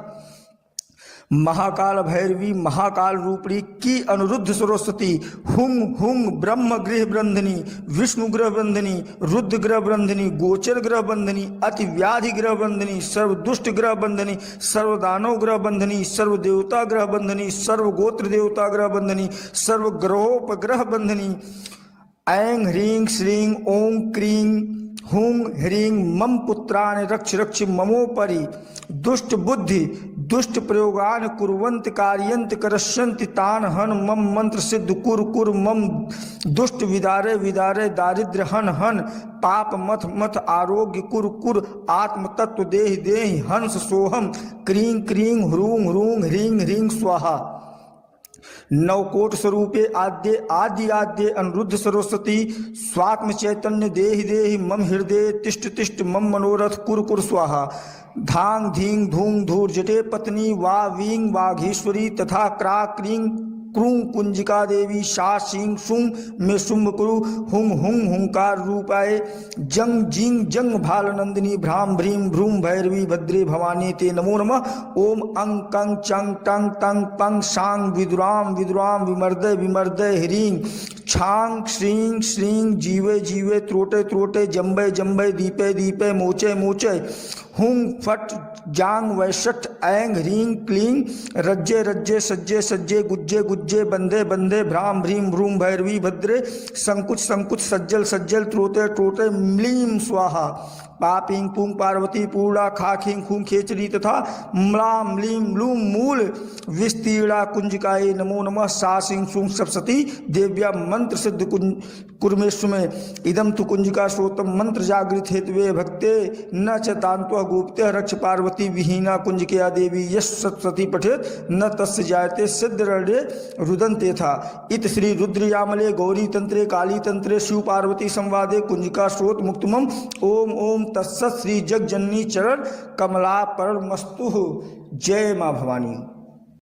महाकाल भैरवी महाकाल रूपणी की अनुरुद्ध सरस्वती हुंग हुंग ब्रह्म गृह बंधनी विष्णु ग्रह बंधनी रुद्र ग्रह बंधनी गोचर ग्रह बंधनी अति व्याधि ग्रह बंधनी सर्व दुष्ट ग्रह बंधनी सर्व दानव ग्रह बंधनी सर्व देवता ग्रह बंधनी सर्व गोत्र देवता ग्रह बंधनी सर्व ग्रहोपग्रह बंधनी ऐं ह्रीं श्रीं ओं क्रीं हुं ह्रीं मम पुत्रान रक्ष रक्ष ममोपरि दुष्ट बुद्धि दुष्ट प्रयोगान कुर्वन्त कार्यन्त करस्यन्ति तान हन मम मंत्र सिद्ध कुर कुर मम दुष्ट विदारे विदारे दारिद्र्य हन हन पाप मथ मथ आरोग्य कुर कुर आत्म तत्व देहि देहि हंस सोहम क्रीं क्रीं ह्रूं ह्रूं ह्रीं ह्रीं स्वाहा। नवकोट स्वरूपे आद्य आदि आद्य अनुरुद्ध सरस्वती स्वात्म चैतन्य देहि देहि मम हृदय तिष्ठ तिष्ठ मम मनोरथ कुर कुर स्वाहा। धांग धींग धूंग धूर जटे पत्नी वा वींग वाघीश्वरी तथा क्रा क्रीं क्रूं कुंजिका देवी शा सिंह शुंग में शुंभ कुरु हुंग हुंग हुंकार रूपाय जंग जिंग जंग भाल नंदिनी भ्राम भ्रीम भ्रूम भैरवी भद्रे भवानी ते नमो नमः। ओम अंग कंग चंग टंग तंग पंग सांग विदुराम विदुराम विमर्दय विमर्दय ह्रीं छांग श्रीं श्रीं जीवे जीवे त्रोटे त्रोटे जम्बे जम्बे दीपे दीपे मोचे मोचे हुंग फट जांग वैशट ऐंग ह्रीं क्लीं रज्जे रज्जे सज्जे सज्जे गुज्जे गुज्जे बंधे बंधे भ्राम भ्रीम भ्रूम भैरवी भद्रे संकुच संकुच सज्जल सज्जल त्रोते त्रोते म्लीं स्वाहा। पापिंग पुंग पार्वती पूर्णा खाखिंग खुंग खेचरी तथा म्लाम लीम लूम मूल विस्तीर्णा कुंजिकाय नमो नमः। सा सिंह सुंग सप्तती देव्या मंत्र सिद्ध कुर्मेश्व में इदम तु कुंजिका श्रोतम मंत्र जागृत हेतवे भक्ते न च तांत्व गोप्त्य रक्ष पार्वती विहीना कुंजिकया देवी यश सप्तती पठेत न तस्य जायते सिद्ध रणे रुदन्ते था। इत श्री रुद्रयामले गौरी तंत्रे काली तंत्रे शिव पार्वती संवादे कुंजिका श्रोत मुक्तमम। ओम ओम तत्सत् श्री जगजननी चरण कमला परमस्तु। जय मां भवानी।